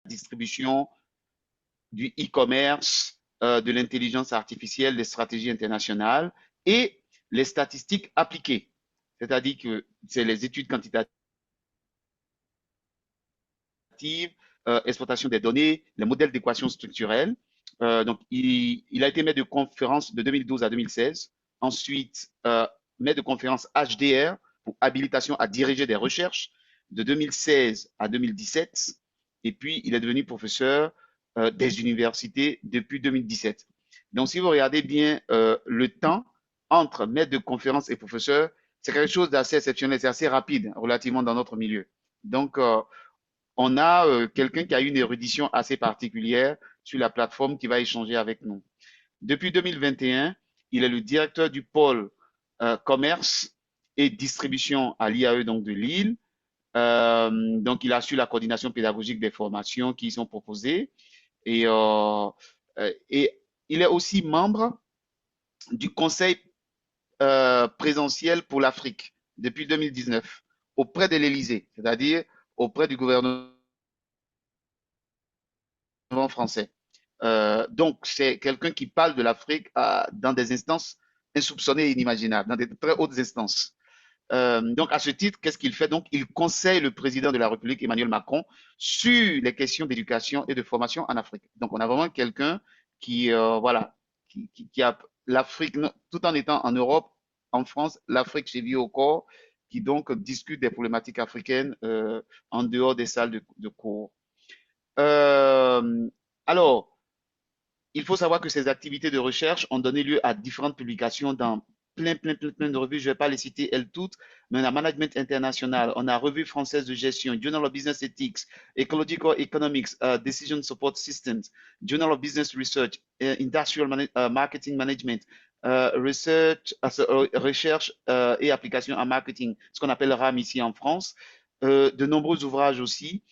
distribution, du e-commerce, de l'intelligence artificielle, des stratégies internationales et les statistiques appliquées. C'est-à-dire que c'est les études quantitatives, exploitation des données, les modèles d'équation structurelle. Donc, il a été maître de conférence de 2012 à 2016. Ensuite, maître de conférence HDR pour habilitation à diriger des recherches de 2016 à 2017. Et puis, il est devenu professeur des universités depuis 2017. Donc, si vous regardez bien le temps entre maître de conférence et professeur, c'est quelque chose d'assez exceptionnel, c'est assez rapide relativement dans notre milieu. Donc, on a quelqu'un qui a une érudition assez particulière sur la plateforme qui va échanger avec nous. Depuis 2021, il est le directeur du pôle commerce et distribution à l'IAE donc de Lille. Donc, il assure la coordination pédagogique des formations qui y sont proposées et il est aussi membre du conseil présentiel pour l'Afrique depuis 2019 auprès de l'Élysée, c'est-à-dire auprès du gouvernement français. Donc, c'est quelqu'un qui parle de l'Afrique dans des instances insoupçonnées et inimaginables, dans des très hautes instances. Donc, à ce titre, qu'est-ce qu'il fait? Donc, il conseille le président de la République, Emmanuel Macron, sur les questions d'éducation et de formation en Afrique. Donc, on a vraiment quelqu'un qui, voilà, qui a l'Afrique, tout en étant en Europe, en France, l'Afrique chez lui au corps, qui donc discute des problématiques africaines en dehors des salles de cours. Euh, alors, il faut savoir que ces activités de recherche ont donné lieu à différentes publications dans plein de revues. Je ne vais pas les citer elles toutes, mais on a Management International, on a Revue française de gestion, Journal of Business Ethics, Ecological Economics, Decision Support Systems, Journal of Business Research, Industrial Marketing Management, recherche et application en marketing, ce qu'on appelle RAM ici en France, de nombreux ouvrages aussi.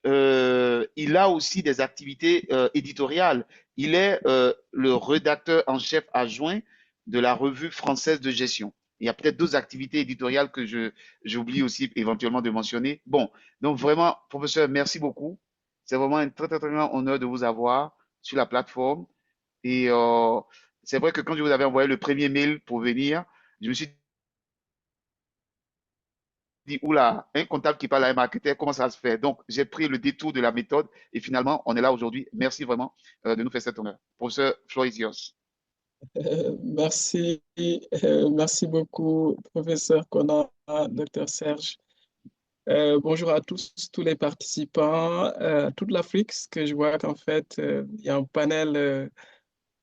Il a aussi des activités éditoriales. Il est le rédacteur en chef adjoint de la revue française de gestion. Il y a peut-être d'autres activités éditoriales que j'oublie aussi éventuellement de mentionner. Bon, donc vraiment, professeur, merci beaucoup. C'est vraiment un très grand honneur de vous avoir sur la plateforme. Et c'est vrai que quand je vous avais envoyé le premier mail pour venir, je me suis dit, oula, un comptable qui parle à un marketeur, comment ça se fait? Donc, j'ai pris le détour de la méthode et finalement, on est là aujourd'hui. Merci vraiment de nous faire cet honneur. Professeur Floisios. Merci beaucoup, professeur Conan, docteur Serge. Bonjour à tous les participants, toute l'Afrique, parce que je vois qu'en fait, il y a un panel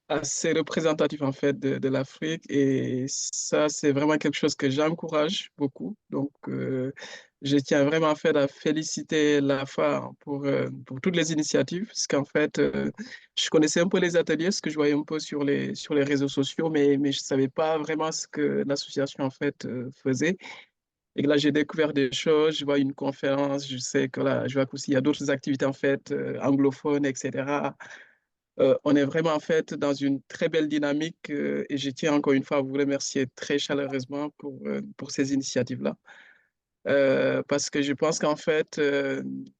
assez représentatif en fait de l'Afrique et ça, c'est vraiment quelque chose que j'encourage beaucoup. Donc, je tiens vraiment en fait à féliciter l'AFA pour toutes les initiatives, parce qu'en fait, je connaissais un peu les ateliers, ce que je voyais un peu sur les réseaux sociaux, mais je ne savais pas vraiment ce que l'association en fait faisait. Et là, j'ai découvert des choses, je vois une conférence, je sais que là, je vois qu'aussi il y a d'autres activités en fait anglophones, etc. On est vraiment en fait dans une très belle dynamique et je tiens encore une fois à vous remercier très chaleureusement pour ces initiatives-là. Parce que je pense qu'en fait,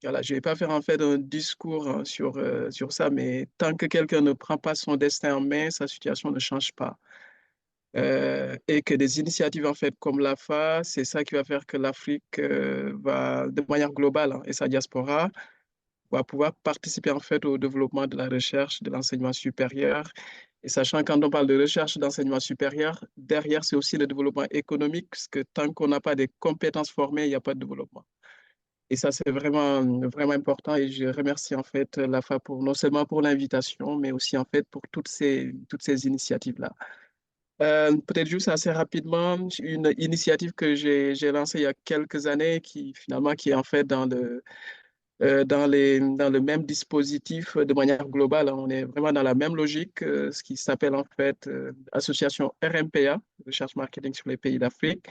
voilà, je ne vais pas faire en fait un discours sur ça, mais tant que quelqu'un ne prend pas son destin en main, sa situation ne change pas. Et que des initiatives en fait comme l'AFA, c'est ça qui va faire que l'Afrique va, de manière globale, hein, et sa diaspora, va pouvoir participer en fait au développement de la recherche, de l'enseignement supérieur. Et sachant quand on parle de recherche d'enseignement supérieur, derrière, c'est aussi le développement économique, parce que tant qu'on n'a pas des compétences formées, il n'y a pas de développement. Et ça, c'est vraiment important. Et je remercie en fait l'AFA pour, non seulement pour l'invitation, mais aussi en fait pour toutes ces initiatives-là. Peut-être juste assez rapidement, une initiative que j'ai lancée il y a quelques années qui finalement qui est en fait dans le même dispositif de manière globale, hein. On est vraiment dans la même logique, ce qui s'appelle en fait Association RMPA, Recherche Marketing sur les pays d'Afrique,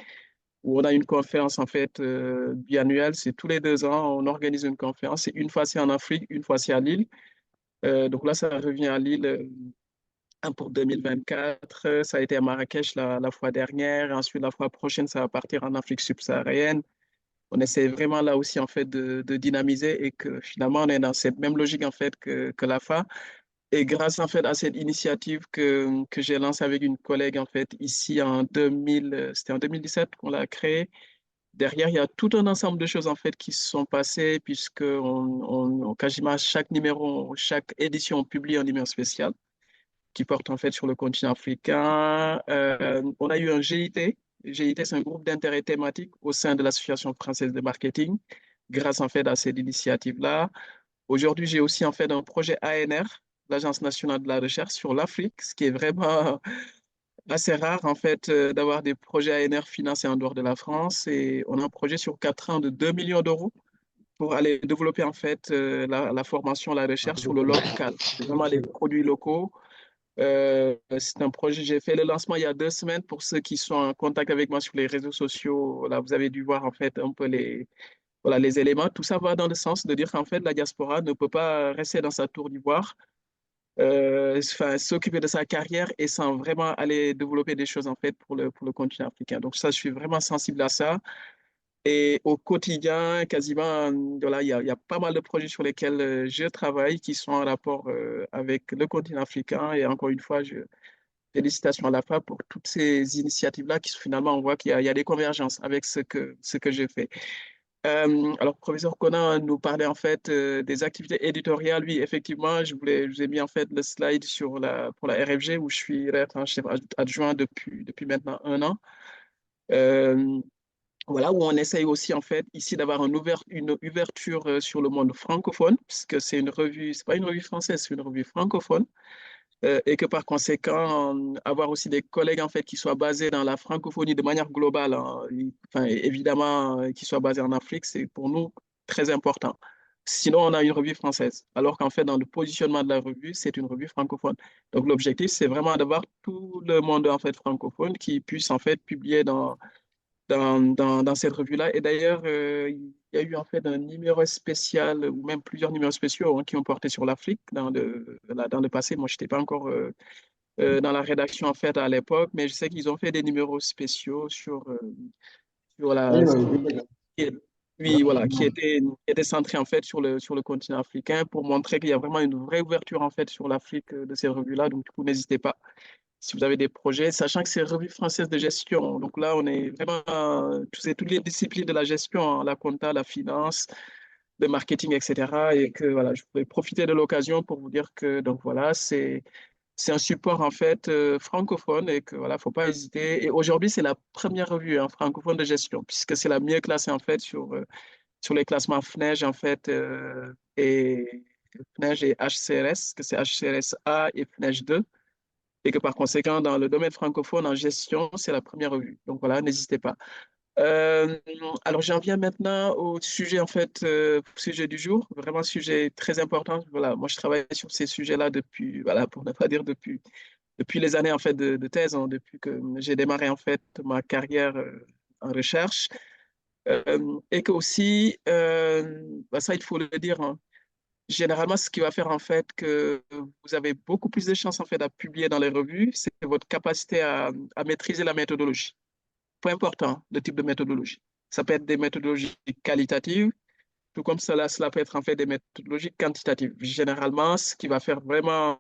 où on a une conférence en fait biannuelle, c'est tous les 2 ans, on organise une conférence, et une fois c'est en Afrique, une fois c'est à Lille. Donc là, ça revient à Lille pour 2024, ça a été à Marrakech la fois dernière, ensuite la fois prochaine, ça va partir en Afrique subsaharienne. on essaie vraiment là aussi en fait de dynamiser et que finalement on est dans cette même logique en fait que l'AFA. Et grâce en fait à cette initiative que j'ai lancée avec une collègue en fait ici en 2000, c'était en 2017 qu'on l'a créée. Derrière, il y a tout un ensemble de choses en fait qui se sont passées puisque quasiment à chaque numéro, chaque édition, on publie un numéro spécial qui porte en fait sur le continent africain. On a eu un GIT. GIT, c'est un groupe d'intérêt thématique au sein de l'Association française de marketing, grâce en fait à cette initiative-là. Aujourd'hui, j'ai aussi en fait un projet ANR, l'Agence nationale de la recherche sur l'Afrique, ce qui est vraiment assez rare en fait d'avoir des projets ANR financés en dehors de la France. Et on a un projet sur 4 ans de 2 millions d'euros pour aller développer en fait la formation, la recherche sur le local. C'est vraiment les produits locaux. C'est un projet, j'ai fait le lancement il y a 2 semaines pour ceux qui sont en contact avec moi sur les réseaux sociaux. Là, vous avez dû voir en fait un peu voilà, les éléments. Tout ça va dans le sens de dire qu'en fait, la diaspora ne peut pas rester dans sa tour d'ivoire, enfin, s'occuper de sa carrière et sans vraiment aller développer des choses en fait pour le continent africain. Donc ça, je suis vraiment sensible à ça. Et au quotidien, quasiment, voilà, il y a pas mal de projets sur lesquels je travaille qui sont en rapport avec le continent africain. Et encore une fois, félicitations à la FA pour toutes ces initiatives-là qui finalement, on voit qu'il y a des convergences avec ce que je fais. Alors, professeur Conan nous parlait en fait des activités éditoriales. Oui, effectivement, je vous ai mis en fait le slide pour la RFG où je suis rédacteur en chef adjoint depuis maintenant 1 an. Euh, voilà, où on essaye aussi en fait ici d'avoir une ouverture sur le monde francophone, puisque c'est une revue, c'est pas une revue française, c'est une revue francophone. Et que par conséquent, avoir aussi des collègues en fait qui soient basés dans la francophonie de manière globale, hein, enfin, évidemment, qui soient basés en Afrique, c'est pour nous très important. Sinon, on a une revue française, alors qu'en fait, dans le positionnement de la revue, c'est une revue francophone. Donc, l'objectif, c'est vraiment d'avoir tout le monde en fait francophone qui puisse en fait publier dans cette revue-là. Et d'ailleurs, il y a eu en fait un numéro spécial, ou même plusieurs numéros spéciaux hein, qui ont porté sur l'Afrique dans le passé. Moi, je n'étais pas encore dans la rédaction en fait à l'époque, mais je sais qu'ils ont fait des numéros spéciaux sur la... Oui, voilà, qui était centré en fait sur le continent africain pour montrer qu'il y a vraiment une vraie ouverture en fait sur l'Afrique de ces revues-là. Donc, du coup, n'hésitez pas si vous avez des projets, sachant que c'est revue française de gestion. Donc là, on est vraiment toutes les disciplines de la gestion, hein, la compta, la finance, le marketing, etc. Et que voilà, je voulais profiter de l'occasion pour vous dire que donc voilà, c'est un support en fait francophone et que voilà, faut pas hésiter. Et aujourd'hui, c'est la première revue hein, francophone de gestion puisque c'est la mieux classée en fait sur les classements FNEJ en fait et FNEJ et HCRS, que c'est HCRS A et FNEJ 2 et que par conséquent, dans le domaine francophone en gestion, c'est la première revue. Donc voilà, n'hésitez pas. Euh, alors j'en viens maintenant au sujet en fait, sujet du jour, vraiment sujet très important. Voilà, moi je travaille sur ces sujets-là depuis, voilà, pour ne pas dire depuis les années en fait de thèse, hein, depuis que j'ai démarré en fait ma carrière en recherche, et que aussi, bah, ça il faut le dire, hein, généralement, ce qui va faire en fait que vous avez beaucoup plus de chances en fait à publier dans les revues, c'est votre capacité à maîtriser la méthodologie. Peu important le type de méthodologie. Ça peut être des méthodologies qualitatives, tout comme cela peut être en fait des méthodologies quantitatives. Généralement, ce qui va faire vraiment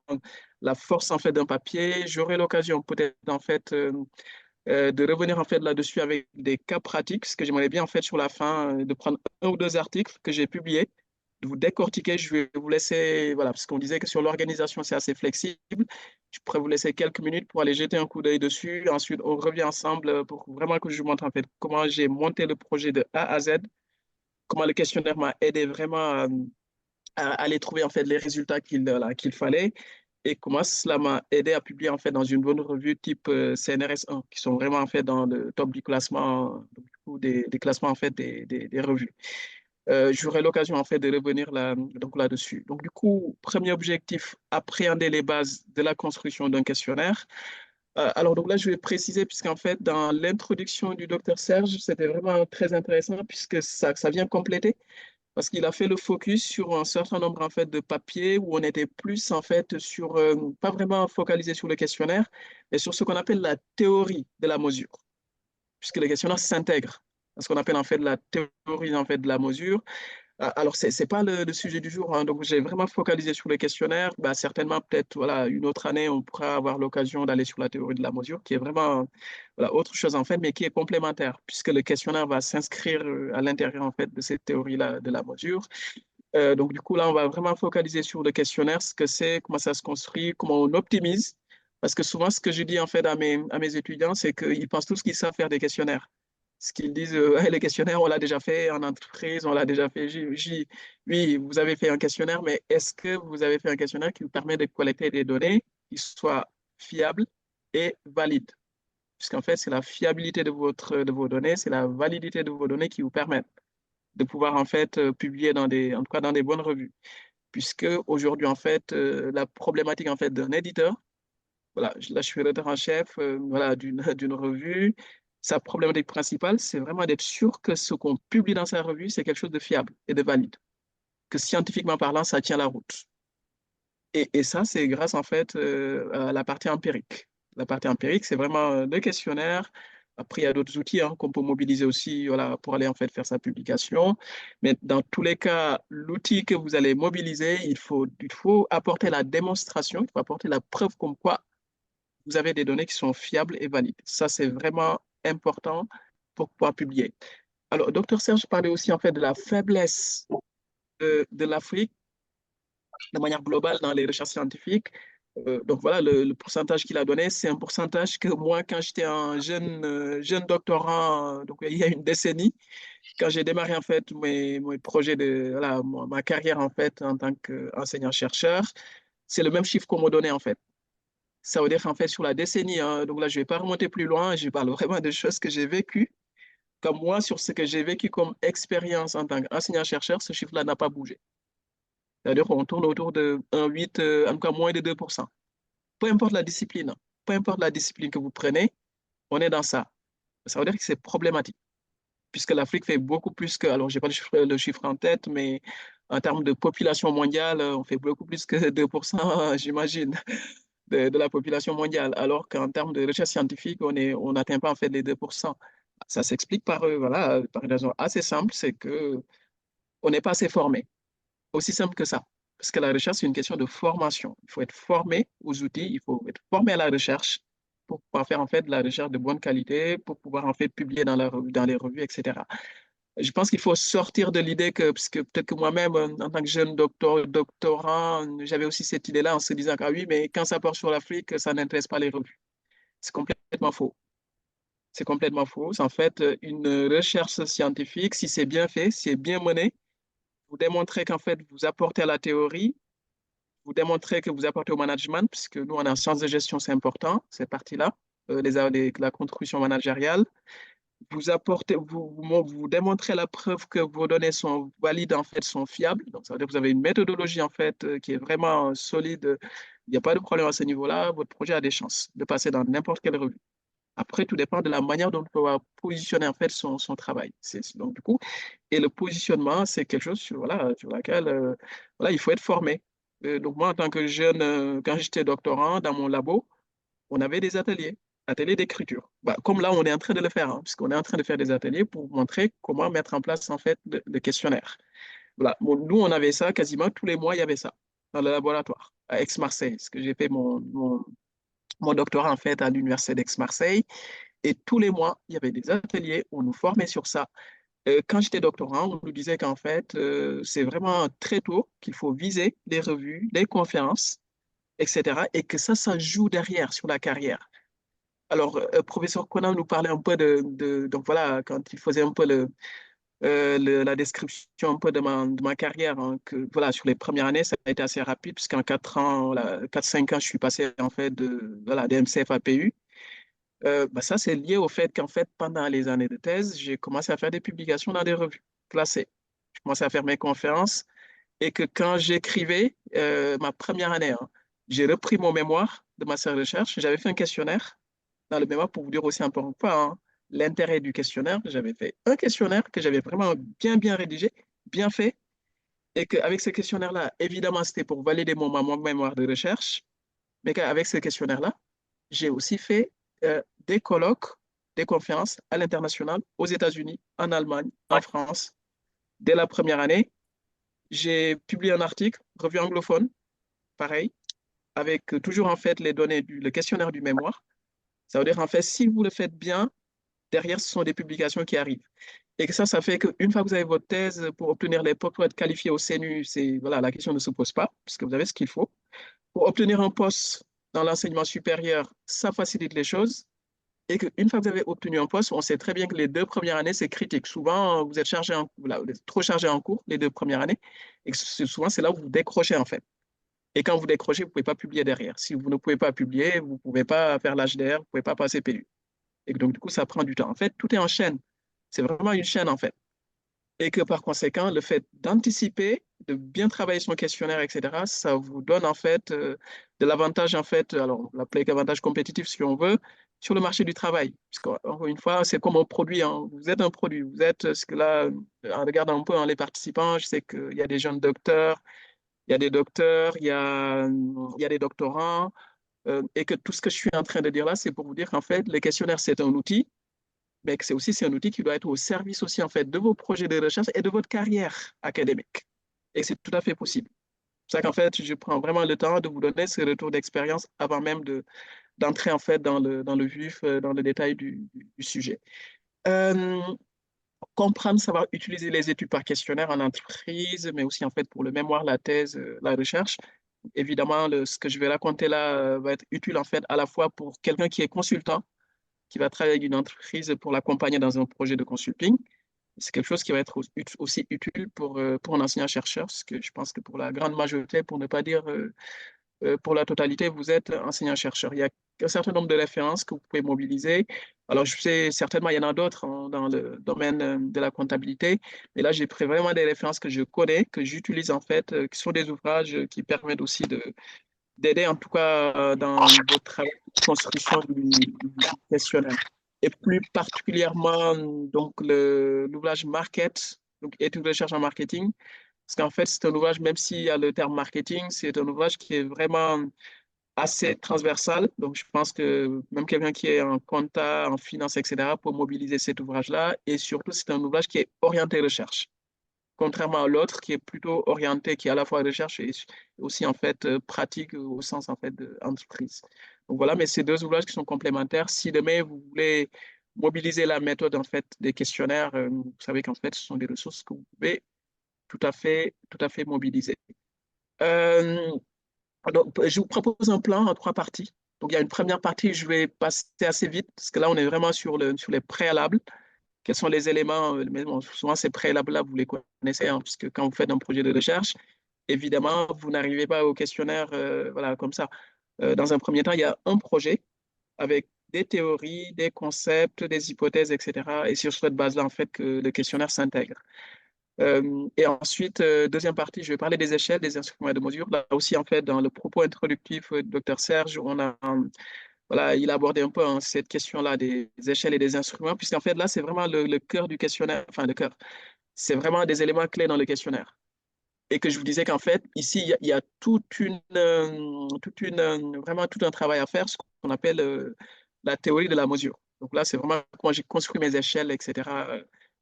la force en fait d'un papier, j'aurai l'occasion peut-être en fait de revenir en fait là-dessus avec des cas pratiques, ce que j'aimerais bien en fait sur la fin de prendre 1 ou 2 articles que j'ai publiés de vous décortiquer. Je vais vous laisser, voilà, parce qu'on disait que sur l'organisation, c'est assez flexible. Je pourrais vous laisser quelques minutes pour aller jeter un coup d'œil dessus. Ensuite, on revient ensemble pour vraiment que je vous montre en fait comment j'ai monté le projet de A à Z, comment le questionnaire m'a aidé vraiment à aller trouver en fait les résultats qu'il fallait et comment cela m'a aidé à publier en fait dans une bonne revue type CNRS 1 qui sont vraiment en fait dans le top du classement des classements en fait des revues. J'aurai l'occasion en fait de revenir donc là-dessus. Donc du coup, premier objectif, appréhender les bases de la construction d'un questionnaire. Alors donc là, je vais préciser puisqu'en fait, dans l'introduction du docteur Serge, c'était vraiment très intéressant puisque ça vient compléter parce qu'il a fait le focus sur un certain nombre en fait de papiers où on était plus en fait sur, pas vraiment focalisé sur le questionnaire, mais sur ce qu'on appelle la théorie de la mesure, puisque le questionnaire s'intègre. ce qu'on appelle en fait la théorie en fait de la mesure. Alors, ce n'est pas le sujet du jour, hein. Donc, j'ai vraiment focalisé sur les questionnaires. Bah, certainement, peut-être, voilà, une autre année, on pourra avoir l'occasion d'aller sur la théorie de la mesure, qui est vraiment, voilà, autre chose, en fait, mais qui est complémentaire, puisque le questionnaire va s'inscrire à l'intérieur, en fait, de cette théorie-là de la mesure. Donc, du coup, là, on va vraiment focaliser sur le questionnaire, ce que c'est, comment ça se construit, comment on optimise. Parce que souvent, ce que je dis, en fait, à mes étudiants, c'est qu'ils pensent tous qu'ils savent faire des questionnaires. Ce qu'ils disent, hey, les questionnaires, on l'a déjà fait en entreprise, on l'a déjà fait. Oui, vous avez fait un questionnaire, mais est-ce que vous avez fait un questionnaire qui vous permet de collecter des données qui soient fiables et valides? Puisqu'en fait, c'est la fiabilité de vos données, c'est la validité de vos données qui vous permettent de pouvoir en fait publier en tout cas dans des bonnes revues. Puisque aujourd'hui, en fait, la problématique en fait d'un éditeur, voilà, là, je suis rédacteur en chef voilà, d'une revue. Sa problématique principale, c'est vraiment d'être sûr que ce qu'on publie dans sa revue, c'est quelque chose de fiable et de valide, que scientifiquement parlant, ça tient la route. Et ça, c'est grâce en fait à la partie empirique. La partie empirique, c'est vraiment le questionnaire. Après, il y a d'autres outils hein, qu'on peut mobiliser aussi voilà, pour aller en fait faire sa publication. Mais dans tous les cas, l'outil que vous allez mobiliser, il faut apporter la démonstration, il faut apporter la preuve comme quoi vous avez des données qui sont fiables et valides. Ça, c'est vraiment important pour pouvoir publier. Alors, docteur Serge parlait aussi en fait de la faiblesse de l'Afrique de manière globale dans les recherches scientifiques. Donc voilà, le pourcentage qu'il a donné, c'est un pourcentage que moi, quand j'étais un jeune doctorant, donc il y a une décennie, quand j'ai démarré en fait mes projets de voilà, ma carrière en fait en tant qu'enseignant-chercheur, c'est le même chiffre qu'on m'a donné en fait. Ça veut dire qu'en fait, sur la décennie, hein, donc là, je ne vais pas remonter plus loin, je parle vraiment de choses que j'ai vécues. Comme moi, sur ce que j'ai vécu comme expérience en tant qu'enseignant-chercheur, ce chiffre-là n'a pas bougé. C'est-à-dire qu'on tourne autour de 1,8, en tout cas moins de 2%. Peu importe la discipline, hein, peu importe la discipline que vous prenez, on est dans ça. Ça veut dire que c'est problématique, puisque l'Afrique fait beaucoup plus que, alors je n'ai pas le chiffre en tête, mais en termes de population mondiale, on fait beaucoup plus que 2%, j'imagine, de la population mondiale, alors qu'en termes de recherche scientifique, on n'atteint pas en fait les 2%. Ça s'explique voilà, par une raison assez simple, c'est que on n'est pas assez formé. Aussi simple que ça. Parce que la recherche, c'est une question de formation. Il faut être formé aux outils, il faut être formé à la recherche pour pouvoir faire en fait de la recherche de bonne qualité, pour pouvoir en fait publier dans les revues, etc. Je pense qu'il faut sortir de l'idée que, parce que peut-être que moi-même, en tant que jeune doctorant, j'avais aussi cette idée-là en se disant, ah oui, mais quand ça porte sur l'Afrique, ça n'intéresse pas les revues. C'est complètement faux. C'est complètement faux. C'est en fait une recherche scientifique, si c'est bien fait, si c'est bien mené, vous démontrez qu'en fait, vous apportez à la théorie, vous démontrez que vous apportez au management, puisque nous, on est en sciences de gestion, c'est important, cette partie-là, la contribution managériale. Vous apportez, vous démontrez la preuve que vos données sont valides, en fait, sont fiables. Donc, ça veut dire que vous avez une méthodologie, en fait, qui est vraiment solide. Il n'y a pas de problème à ce niveau-là. Votre projet a des chances de passer dans n'importe quelle revue. Après, tout dépend de la manière dont on va positionner, en fait, son travail. Donc, du coup, et le positionnement, c'est quelque chose sur, voilà, sur laquelle voilà, il faut être formé. Donc, moi, en tant que jeune, quand j'étais doctorant, dans mon labo, on avait des ateliers d'écriture. Bah, comme là, on est en train de le faire, hein, puisqu'on est en train de faire des ateliers pour montrer comment mettre en place en fait le questionnaire. Voilà. Bon, nous, on avait ça quasiment tous les mois, il y avait ça dans le laboratoire à Aix-Marseille, parce que j'ai fait mon doctorat en fait à l'université d'Aix-Marseille. Et tous les mois, il y avait des ateliers où on nous formait sur ça. Quand j'étais doctorant, on nous disait qu'en fait, c'est vraiment très tôt qu'il faut viser des revues, des conférences, etc. Et que ça joue derrière sur la carrière. Alors, professeur Conan nous parlait un peu donc voilà, quand il faisait un peu la description un peu de ma carrière, hein, que voilà, sur les premières années, ça a été assez rapide, puisqu'en 4 ans, voilà, 4-5 ans, je suis passé en fait voilà, DMCF à PU. Bah, ça, c'est lié au fait qu'en fait, pendant les années de thèse, j'ai commencé à faire des publications dans des revues classées. Je commençais à faire mes conférences et que quand j'écrivais ma première année, hein, j'ai repris mon mémoire de ma série de recherche. J'avais fait un questionnaire dans le mémoire pour vous dire aussi un peu quoi, hein, l'intérêt du questionnaire. J'avais fait un questionnaire que j'avais vraiment bien rédigé, bien fait. Et qu'avec ce questionnaire-là, évidemment, c'était pour valider mon mémoire de recherche. Mais qu'avec ce questionnaire-là, j'ai aussi fait des colloques des conférences à l'international, aux États-Unis, en Allemagne, Ouais. en France, dès la première année. J'ai publié un article, revue anglophone, pareil, avec toujours en fait les données le questionnaire du mémoire. Ça veut dire en fait, si vous le faites bien, derrière, ce sont des publications qui arrivent. Et que ça fait qu'une fois que vous avez votre thèse pour obtenir les postes, pour être qualifié au CNU, voilà, la question ne se pose pas, puisque vous avez ce qu'il faut. Pour obtenir un poste dans l'enseignement supérieur, ça facilite les choses. Et qu'une fois que vous avez obtenu un poste, on sait très bien que les 2 premières années, c'est critique. Souvent, vous êtes voilà, vous êtes trop chargé en cours les 2 premières années. Et que souvent, c'est là où vous décrochez, en fait. Et quand vous décrochez, vous ne pouvez pas publier derrière. Si vous ne pouvez pas publier, vous ne pouvez pas faire l'HDR, vous ne pouvez pas passer PU. Et donc, du coup, ça prend du temps. En fait, tout est en chaîne. C'est vraiment une chaîne, en fait. Et que par conséquent, le fait d'anticiper, de bien travailler son questionnaire, etc., ça vous donne en fait de l'avantage, en fait, alors on l'appelle avantage compétitif si on veut, sur le marché du travail. Parce qu'encore une fois, c'est comme un produit, hein. Vous êtes un produit. Vous êtes, ce que là, en regardant un peu les participants, je sais qu'il y a des jeunes docteurs, il y a des docteurs, il y a des doctorants, et que tout ce que je suis en train de dire là, c'est pour vous dire qu'en fait, le questionnaire, c'est un outil, mais que c'est un outil qui doit être au service aussi en fait de vos projets de recherche et de votre carrière académique. Et c'est tout à fait possible. C'est ça qu'en fait, je prends vraiment le temps de vous donner ce retour d'expérience avant même d'entrer en fait dans le vif, dans le détail du sujet. Euh, Comprendre, savoir utiliser les études par questionnaire en entreprise, mais aussi en fait pour le mémoire, la thèse, la recherche. Évidemment, ce que je vais raconter là va être utile en fait à la fois pour quelqu'un qui est consultant, qui va travailler avec une entreprise pour l'accompagner dans un projet de consulting. C'est quelque chose qui va être aussi utile pour un enseignant-chercheur, parce que je pense que pour la grande majorité, pour ne pas dire pour la totalité, vous êtes enseignant-chercheur. Il y a un certain nombre de références que vous pouvez mobiliser. Alors, je sais certainement, il y en a d'autres hein, dans le domaine de la comptabilité, mais là, j'ai pris vraiment des références que je connais, que j'utilise en fait, qui sont des ouvrages qui permettent aussi d'aider en tout cas dans votre travail de construction du questionnaire. Et plus particulièrement, donc, l'ouvrage Market, donc études de recherche en marketing, parce qu'en fait, c'est un ouvrage, même s'il y a le terme marketing, c'est un ouvrage qui est vraiment assez transversal. Donc, je pense que même quelqu'un qui est en compta, en finance, etc., peut mobiliser cet ouvrage-là. Et surtout, c'est un ouvrage qui est orienté recherche, contrairement à l'autre qui est plutôt orienté, qui est à la fois recherche et aussi en fait pratique au sens en fait d'entreprise. Donc voilà, mais ces deux ouvrages qui sont complémentaires. Si demain vous voulez mobiliser la méthode en fait des questionnaires, vous savez qu'en fait ce sont des ressources que vous pouvez tout à fait mobiliser. Euh, donc, je vous propose un plan en 3 parties. Donc il y a une première partie, je vais passer assez vite parce que là on est vraiment sur les préalables. Quels sont les éléments, mais bon, souvent ces préalables-là, vous les connaissez, hein, puisque quand vous faites un projet de recherche, évidemment, vous n'arrivez pas au questionnaire voilà, comme ça. Dans un premier temps, il y a un projet avec des théories, des concepts, des hypothèses, etc. Et sur cette base-là, en fait, que le questionnaire s'intègre. Et ensuite, deuxième partie, je vais parler des échelles, des instruments de mesure. Là aussi, en fait, dans le propos introductif du docteur Serge, voilà, il a abordé un peu hein, cette question-là des échelles et des instruments, puisqu'en fait, là, c'est vraiment le cœur du questionnaire, enfin, le cœur. C'est vraiment des éléments clés dans le questionnaire. Et que je vous disais qu'en fait, ici, il y a vraiment tout un travail à faire, ce qu'on appelle la théorie de la mesure. Donc là, c'est vraiment comment j'ai construit mes échelles, etc.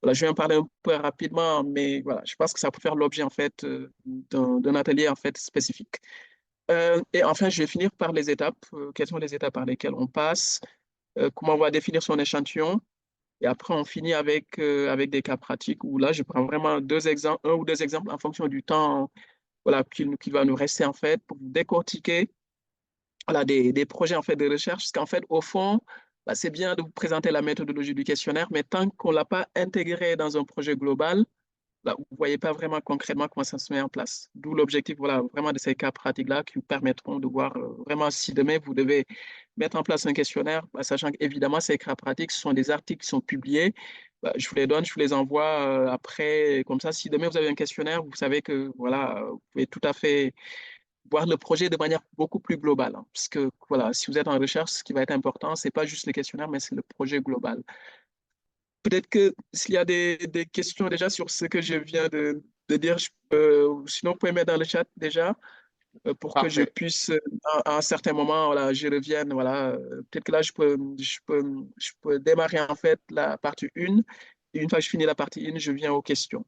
Voilà, je vais en parler un peu rapidement, mais voilà, je pense que ça peut faire l'objet en fait d'un atelier en fait spécifique. Et enfin, je vais finir par les étapes. Quelles sont les étapes par lesquelles on passe? Comment on va définir son échantillon? Et après, on finit avec des cas pratiques où là, je prends vraiment un ou deux exemples en fonction du temps voilà, qu'il va nous rester en fait pour décortiquer voilà, des projets en fait de recherche. Parce qu'en fait, au fond, bah, c'est bien de vous présenter la méthodologie du questionnaire, mais tant qu'on ne l'a pas intégré dans un projet global, là, vous ne voyez pas vraiment concrètement comment ça se met en place. D'où l'objectif voilà, vraiment de ces cas pratiques-là qui vous permettront de voir vraiment si demain vous devez mettre en place un questionnaire, bah, sachant qu'évidemment, ces cas pratiques, ce sont des articles qui sont publiés. Bah, je vous les donne, je vous les envoie après. Comme ça, si demain vous avez un questionnaire, vous savez que voilà, vous pouvez tout à fait voir le projet de manière beaucoup plus globale. Hein, parce que voilà, si vous êtes en recherche, ce qui va être important, c'est pas juste le questionnaire, mais c'est le projet global. Peut-être que s'il y a des questions déjà sur ce que je viens de dire, sinon vous pouvez mettre dans le chat déjà. pour que je Parfait. puisse, à un certain moment, voilà, je revienne, voilà, peut-être que là, je peux démarrer en fait la partie 1, et une fois que je finis la partie 1, je viens aux questions,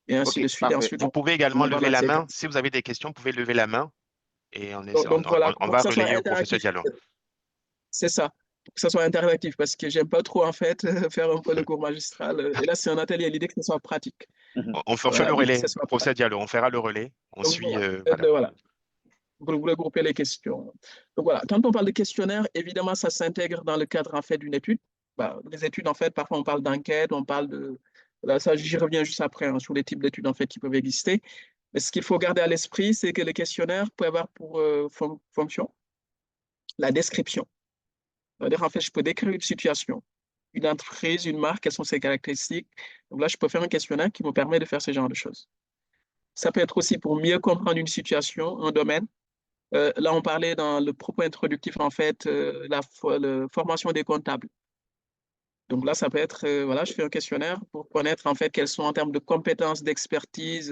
et ainsi OK, de suite, et parfait. ensuite, Vous pouvez également on va lever la passer. main. Si vous avez des questions, vous pouvez lever la main et Donc voilà, on pour que va ça soit relayer au professeur interactif, Diallo. c'est ça, pour que ça soit interactif, parce que j'aime pas trop, en fait, faire un peu le cours magistral, et là, c'est un atelier, l'idée que ce soit pratique. Mhm. On fait le Voilà, l'idée que ce relais, soit professeur pratique. Diallo, on fera le relais. On Donc suit, voilà, voilà. voilà. Vous regroupez les questions. Donc voilà, quand on parle de questionnaire, évidemment, ça s'intègre dans le cadre en fait d'une étude. Bah, les études, en fait, parfois on parle d'enquête, on parle de. Là, ça, j'y reviens juste après hein, sur les types d'études en fait qui peuvent exister. Mais ce qu'il faut garder à l'esprit, c'est que le questionnaire peut avoir pour fonction la description. C'est-à-dire, en fait, je peux décrire une situation, une entreprise, une marque, quelles sont ses caractéristiques. Donc là, je peux faire un questionnaire qui me permet de faire ce genre de choses. Ça peut être aussi pour mieux comprendre une situation, un domaine. Là, on parlait dans le propos introductif, en fait, la formation des comptables. Donc là, ça peut être, voilà, je fais un questionnaire pour connaître, en fait, quels sont en termes de compétences, d'expertise,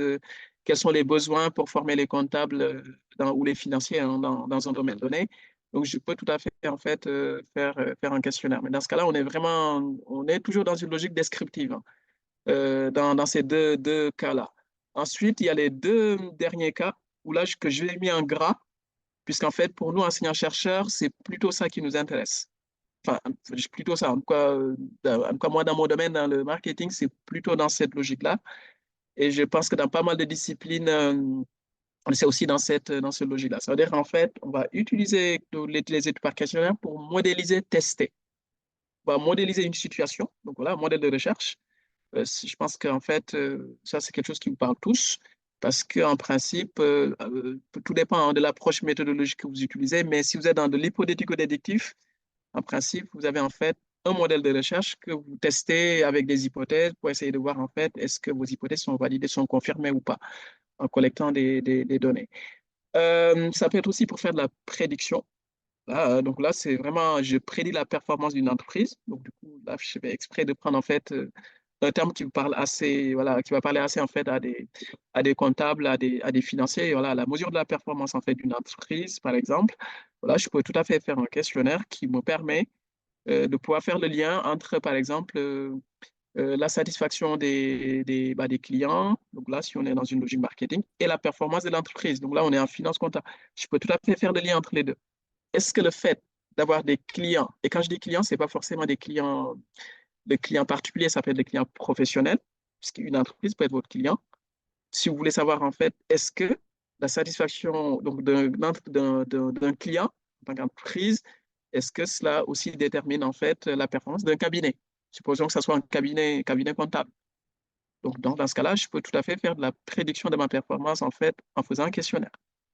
quels sont les besoins pour former les comptables ou les financiers hein, dans un domaine donné. Donc, je peux tout à fait, en fait, faire un questionnaire. Mais dans ce cas-là, on est toujours dans une logique descriptive hein, dans ces deux cas-là. Ensuite, il y a les deux derniers cas où là, que je l'ai mis en gras puisqu'en fait, pour nous, enseignants-chercheurs, c'est plutôt ça qui nous intéresse. Enfin, plutôt ça. En tout cas, moi, dans mon domaine, dans le marketing, c'est plutôt dans cette logique-là. Et je pense que dans pas mal de disciplines, c'est aussi dans cette logique-là. Ça veut dire qu'en fait, on va utiliser les études par questionnaire pour modéliser, tester. On va modéliser une situation. Donc voilà, un modèle de recherche. Je pense qu'en fait, ça, c'est quelque chose qui vous parle tous, parce qu'en principe, tout dépend hein, de l'approche méthodologique que vous utilisez, mais si vous êtes dans de l'hypothético-déductif, en principe, vous avez en fait un modèle de recherche que vous testez avec des hypothèses pour essayer de voir en fait est-ce que vos hypothèses sont validées, sont confirmées ou pas, en collectant des données. Ça peut être aussi pour faire de la prédiction. Là, donc là, c'est vraiment, je prédis la performance d'une entreprise. Donc du coup, là, je fais exprès de prendre en fait un terme qui vous parle assez, voilà, qui va parler assez en fait à des comptables, à des financiers. Et voilà, la mesure de la performance en fait d'une entreprise, par exemple. Voilà, je peux tout à fait faire un questionnaire qui me permet de pouvoir faire le lien entre, par exemple, la satisfaction des clients. Donc là, si on est dans une logique marketing, et la performance de l'entreprise. Donc là, on est en finance comptable. Je peux tout à fait faire le lien entre les deux. Est-ce que le fait d'avoir des clients, et quand je dis clients, ce n'est pas forcément des clients particuliers, ça peut être des clients professionnels, puisqu'une entreprise peut être votre client. Si vous voulez savoir, en fait, est-ce que la satisfaction donc, d'un client en tant qu'entreprise, est-ce que cela aussi détermine, en fait, la performance d'un cabinet? Supposons que ce soit un cabinet comptable. Donc, dans ce cas-là, je peux tout à fait faire de la prédiction de ma performance, en fait, en faisant un questionnaire.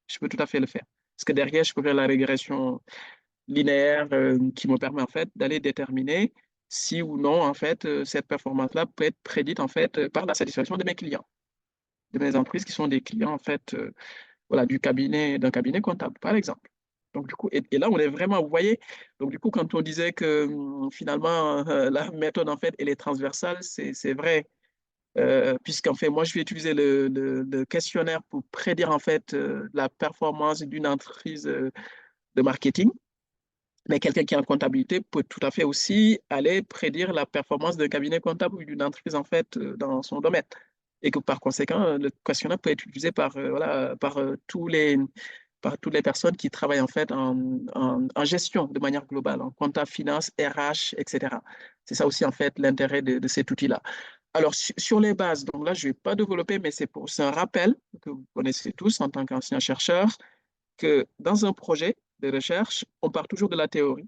Je peux tout à fait le faire. Parce que derrière, je peux faire la régression linéaire qui me permet en fait d'aller déterminer si ou non en fait cette performance-là peut être prédite en fait par la satisfaction de mes clients, de mes entreprises qui sont des clients en fait voilà d'un cabinet comptable par exemple. Donc du coup et là on est vraiment vous voyez donc du coup quand on disait que finalement la méthode en fait elle est transversale c'est vrai puisqu'en fait moi je vais utiliser le questionnaire pour prédire en fait la performance d'une entreprise de marketing. Mais quelqu'un qui est en comptabilité peut tout à fait aussi aller prédire la performance d'un cabinet comptable ou d'une entreprise en fait dans son domaine. Et que par conséquent, le questionnaire peut être utilisé voilà, par toutes les personnes qui travaillent en fait en gestion de manière globale, en compta, finance, RH, etc. C'est ça aussi en fait l'intérêt de cet outil-là. Alors sur les bases, donc là je ne vais pas développer, mais c'est un rappel que vous connaissez tous en tant qu'ancien chercheur que dans un projet de recherche, on part toujours de la théorie.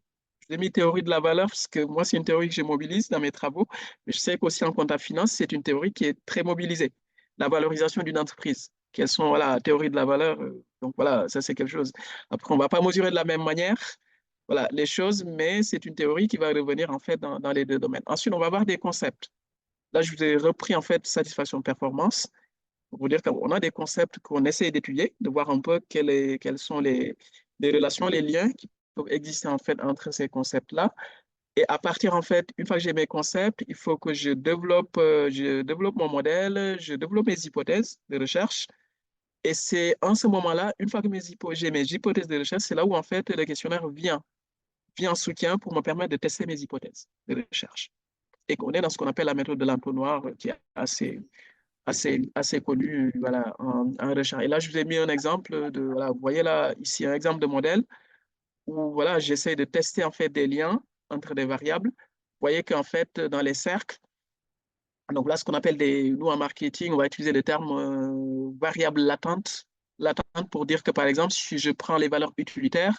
J'ai mis théorie de la valeur parce que moi, c'est une théorie que je mobilise dans mes travaux, mais je sais qu'aussi en compta finance, c'est une théorie qui est très mobilisée. La valorisation d'une entreprise. Quelles sont, voilà, la théorie de la valeur. Donc voilà, ça c'est quelque chose. Après, on ne va pas mesurer de la même manière, voilà, les choses, mais c'est une théorie qui va revenir en fait dans les deux domaines. Ensuite, on va avoir des concepts. Là, je vous ai repris en fait satisfaction-performance pour vous dire qu'on a des concepts qu'on essaie d'étudier, de voir un peu quelles sont les relations, les liens qui peuvent exister en fait entre ces concepts-là. Et à partir, en fait, une fois que j'ai mes concepts, il faut que je développe mon modèle, je développe mes hypothèses de recherche. Et c'est en ce moment-là, une fois que j'ai mes hypothèses de recherche, c'est là où en fait le questionnaire vient en soutien pour me permettre de tester mes hypothèses de recherche. Et qu'on est dans ce qu'on appelle la méthode de l'entonnoir, qui est assez connue voilà, en recherche. Et là, je vous ai mis un exemple voilà, vous voyez là, ici, un exemple de modèle où voilà, j'essaie de tester en fait des liens entre des variables. Vous voyez qu'en fait, dans les cercles, donc là, ce qu'on appelle nous en marketing, on va utiliser le terme variable latente. Latente pour dire que par exemple, si je prends les valeurs utilitaires,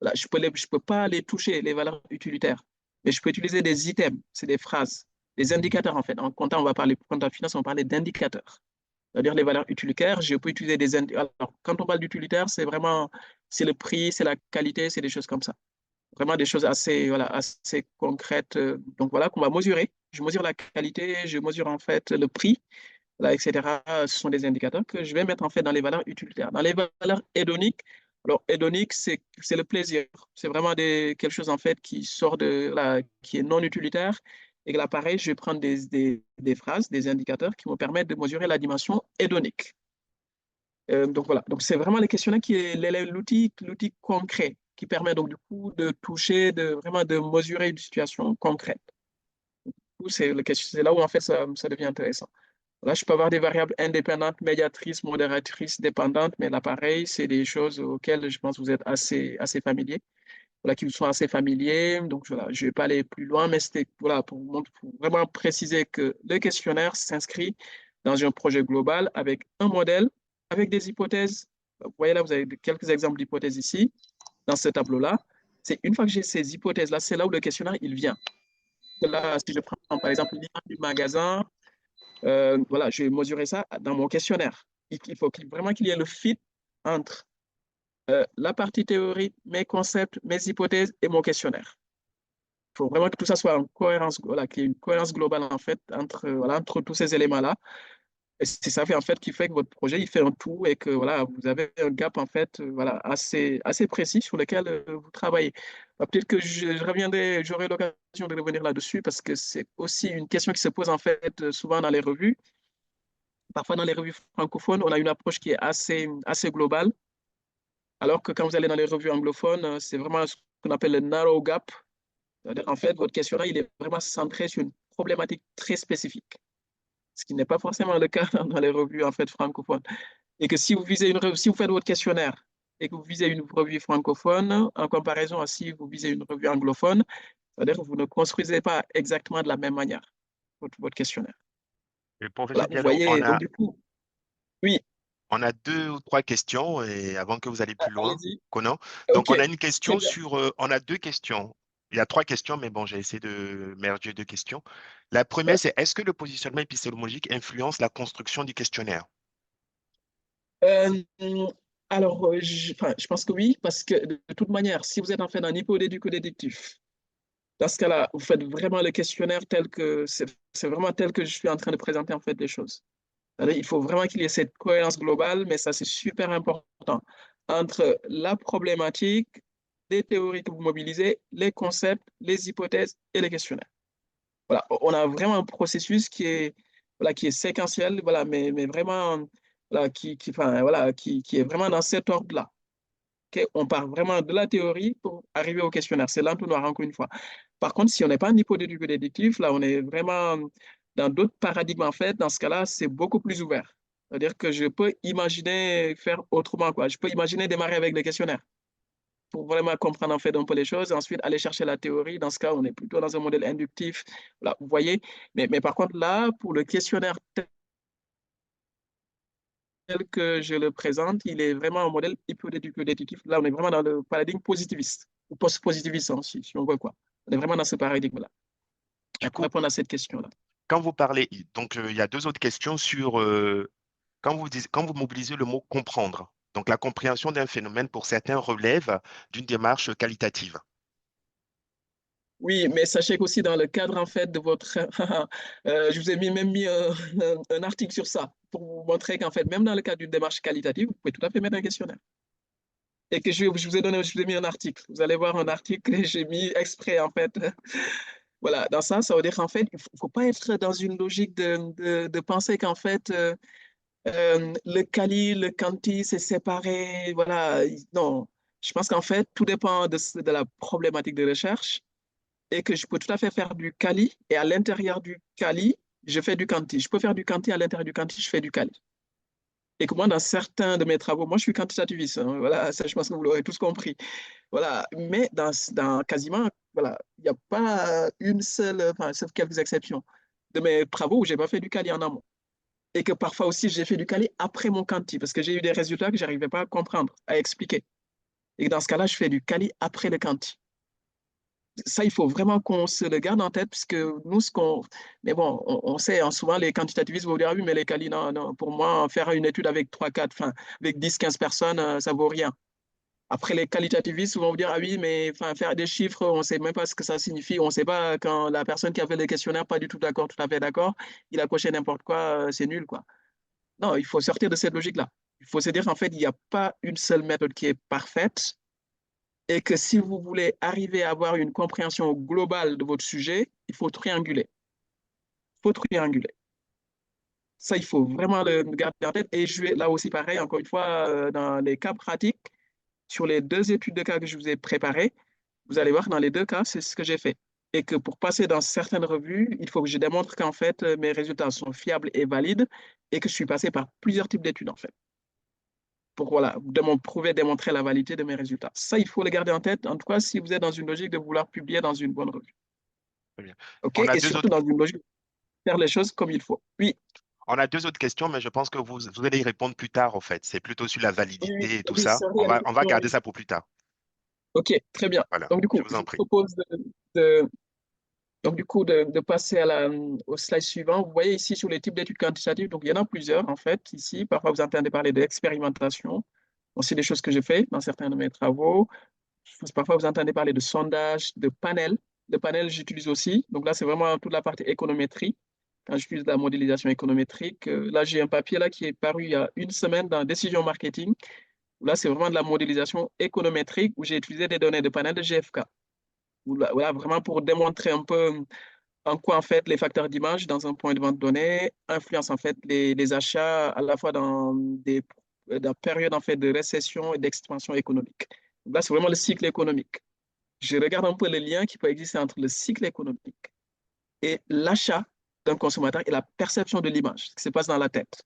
là, je peux pas les toucher, les valeurs utilitaires, mais je peux utiliser des items, c'est des phrases, des indicateurs en fait. En comptant, on va parler, quand en finance, on va parler d'indicateurs. C'est-à-dire les valeurs utilitaires, je peux utiliser des indicateurs. Alors, quand on parle d'utilitaire, c'est vraiment, c'est le prix, c'est la qualité, c'est des choses comme ça. Vraiment des choses assez, voilà, assez concrètes. Donc voilà, qu'on va mesurer. Je mesure la qualité, je mesure en fait le prix, là, etc. Ce sont des indicateurs que je vais mettre en fait dans les valeurs utilitaires. Dans les valeurs hédoniques, alors hédonique, c'est le plaisir. C'est vraiment quelque chose en fait qui sort qui est non utilitaire. Et là, pareil, je vais prendre des phrases, des indicateurs qui vont permettre de mesurer la dimension hédonique. Donc voilà, donc c'est vraiment le questionnaire qui est l'outil concret qui permet donc du coup de toucher, vraiment de mesurer une situation concrète. C'est là où en fait ça devient intéressant. Là, je peux avoir des variables indépendantes, médiatrices, modératrices, dépendantes, mais là, pareil, c'est des choses auxquelles je pense que vous êtes assez familiers, voilà, qui vous sont assez familiers. Donc, voilà, je ne vais pas aller plus loin, mais c'était voilà, pour vraiment préciser que le questionnaire s'inscrit dans un projet global avec un modèle, avec des hypothèses. Vous voyez là, vous avez quelques exemples d'hypothèses ici, dans ce tableau-là. C'est une fois que j'ai ces hypothèses-là, c'est là où le questionnaire, il vient. Là, si je prends par exemple l'image du magasin, voilà, je vais mesurer ça dans mon questionnaire. Il faut vraiment qu'il y ait le fit entre la partie théorique, mes concepts, mes hypothèses et mon questionnaire. Il faut vraiment que tout ça soit en cohérence, voilà, qu'il y ait une cohérence globale en fait voilà, entre tous ces éléments-là. Et c'est ça en fait qui fait que votre projet il fait un tout et que voilà, vous avez un gap en fait voilà, assez précis sur lequel vous travaillez. Peut-être que je reviendrai, j'aurai l'occasion de revenir là-dessus parce que c'est aussi une question qui se pose en fait souvent dans les revues. Parfois, dans les revues francophones, on a une approche qui est assez globale, alors que quand vous allez dans les revues anglophones, c'est vraiment ce qu'on appelle le narrow gap. C'est-à-dire, en fait, votre questionnaire, il est vraiment centré sur une problématique très spécifique, ce qui n'est pas forcément le cas dans les revues en fait, francophones. Et que si si vous faites votre questionnaire et que vous visez une revue francophone, en comparaison à si vous visez une revue anglophone, c'est-à-dire que vous ne construisez pas exactement de la même manière votre questionnaire. Professeur Voilà, vous Diallo, voyez, donc du coup, oui, on a deux ou trois questions et avant que vous allez plus loin, allez-y. Conan. Donc, OK, on a une très question bien. on a deux questions. Il y a trois questions, mais bon, j'ai essayé de merger deux questions. La première, Ouais. c'est est-ce que le positionnement épistémologique influence la construction du questionnaire? Euh, alors, enfin, je pense que oui, parce que de toute manière, si vous êtes en fait un hypodéduco-déductif, dans ce cas-là, vous faites vraiment le questionnaire tel que c'est vraiment tel que je suis en train de présenter en fait les choses. C'est-à-dire, il faut vraiment qu'il y ait cette cohérence globale, mais ça c'est super important entre la problématique, les théories que vous mobilisez, les concepts, les hypothèses et les questionnaires. Voilà, on a vraiment un processus voilà, qui est séquentiel, voilà, mais vraiment voilà, enfin, voilà, qui est vraiment dans cet ordre-là. Okay? On part vraiment de la théorie pour arriver au questionnaire. C'est l'entonnoir, encore une fois. Par contre, si on n'est pas un hypodéduco-déductif, là, on est vraiment dans d'autres paradigmes, en fait. Dans ce cas-là, c'est beaucoup plus ouvert. C'est-à-dire que je peux imaginer faire autrement, quoi. Je peux imaginer démarrer avec le questionnaire pour vraiment comprendre en fait un peu les choses, et ensuite aller chercher la théorie. Dans ce cas, on est plutôt dans un modèle inductif. Voilà, vous voyez. Mais par contre, là, pour le questionnaire tel que je le présente, il est vraiment un modèle hypodéducatif. Là, on est vraiment dans le paradigme positiviste, ou post-positiviste, hein, si on veut quoi. On est vraiment dans ce paradigme-là, Du pour coup, répondre à cette question-là. quand vous parlez, donc il y a deux autres questions sur quand vous mobilisez le mot comprendre. Donc, la compréhension d'un phénomène pour certains relève d'une démarche qualitative. Oui, mais sachez qu'aussi dans le cadre en fait de votre, je vous ai même mis un article sur ça pour vous montrer qu'en fait, même dans le cadre d'une démarche qualitative, vous pouvez tout à fait mettre un questionnaire. Et que je vous ai donné, je vous ai mis un article. Vous allez voir un article que j'ai mis exprès, en fait. Voilà, ça veut dire qu'en fait, il ne faut pas être dans une logique de penser qu'en fait, Le quali, le quanti, c'est séparé. Voilà, non. Je pense qu'en fait, tout dépend de la problématique de recherche et que je peux tout à fait faire du quali et à l'intérieur du quali, je fais du quanti. Je peux faire du quanti à l'intérieur du quanti, je fais du quali. Et que moi, dans certains de mes travaux, moi, je suis quantitativiste. Hein, voilà, ça, je pense que vous l'aurez tous compris. Voilà, mais dans quasiment, voilà, il n'y a pas une seule, enfin, sauf quelques exceptions, de mes travaux où je n'ai pas fait du quali en amont. Et que parfois aussi, j'ai fait du quali après mon quanti, parce que j'ai eu des résultats que je n'arrivais pas à comprendre, à expliquer. Et que dans ce cas-là, je fais du quali après le quanti. Ça, il faut vraiment qu'on se le garde en tête, puisque nous, ce qu'on. Mais bon, on sait, hein, souvent, les quantitativistes vont dire, ah oui, mais les quali, non, non, pour moi, faire une étude avec 3, 4, enfin, avec 10, 15 personnes, ça vaut rien. Après, les qualitativistes vont vous dire, ah oui, mais enfin, faire des chiffres, on ne sait même pas ce que ça signifie. On ne sait pas quand la personne qui a fait le questionnaire, pas du tout d'accord, tout à fait d'accord, il a coché n'importe quoi, c'est nul, quoi. Non, il faut sortir de cette logique-là. Il faut se dire qu'en fait, il n'y a pas une seule méthode qui est parfaite et que si vous voulez arriver à avoir une compréhension globale de votre sujet, il faut trianguler. Il faut trianguler. Ça, il faut vraiment le garder en tête. Et je vais là aussi, pareil, encore une fois, dans les cas pratiques, sur les 2 études de cas que je vous ai préparées, vous allez voir que dans les 2 cas, c'est ce que j'ai fait. Et que pour passer dans certaines revues, il faut que je démontre qu'en fait, mes résultats sont fiables et valides et que je suis passé par plusieurs types d'études, en fait, pour voilà, prouver, démontrer la validité de mes résultats. Ça, il faut le garder en tête, en tout cas, si vous êtes dans une logique de vouloir publier dans une bonne revue. Très bien. OK? On a Et deux surtout autres, dans une logique de faire les choses comme il faut. Oui, on a deux autres questions, mais je pense que vous allez y répondre plus tard, en fait. C'est plutôt sur la oui, oui, validité et tout oui, ça. sorry, On va garder ça pour plus tard. OK, très bien. Voilà, Donc, du je coup, vous je en vous prie. propose de Donc, du coup, de passer au slide suivant. Vous voyez ici sur les types d'études quantitatives, donc il y en a plusieurs en fait. Ici, parfois vous entendez parler d'expérimentation. C'est des choses que j'ai fait dans certains de mes travaux. Parfois vous entendez parler de sondage, de panel. De panel, j'utilise aussi. Donc là, c'est vraiment toute la partie économétrie. Quand j'utilise la modélisation économétrique, là, j'ai un papier là qui est paru il y a une semaine dans Décision Marketing. Là, c'est vraiment de la modélisation économétrique où j'ai utilisé des données de panel de GFK. Voilà, vraiment pour démontrer un peu en quoi, en fait, les facteurs d'image dans un point de vente donné influencent, en fait, les achats à la fois dans périodes, en fait, de récession et d'expansion économique. Donc là, c'est vraiment le cycle économique. Je regarde un peu les liens qui peuvent exister entre le cycle économique et l'achat d'un consommateur et la perception de l'image, ce qui se passe dans la tête.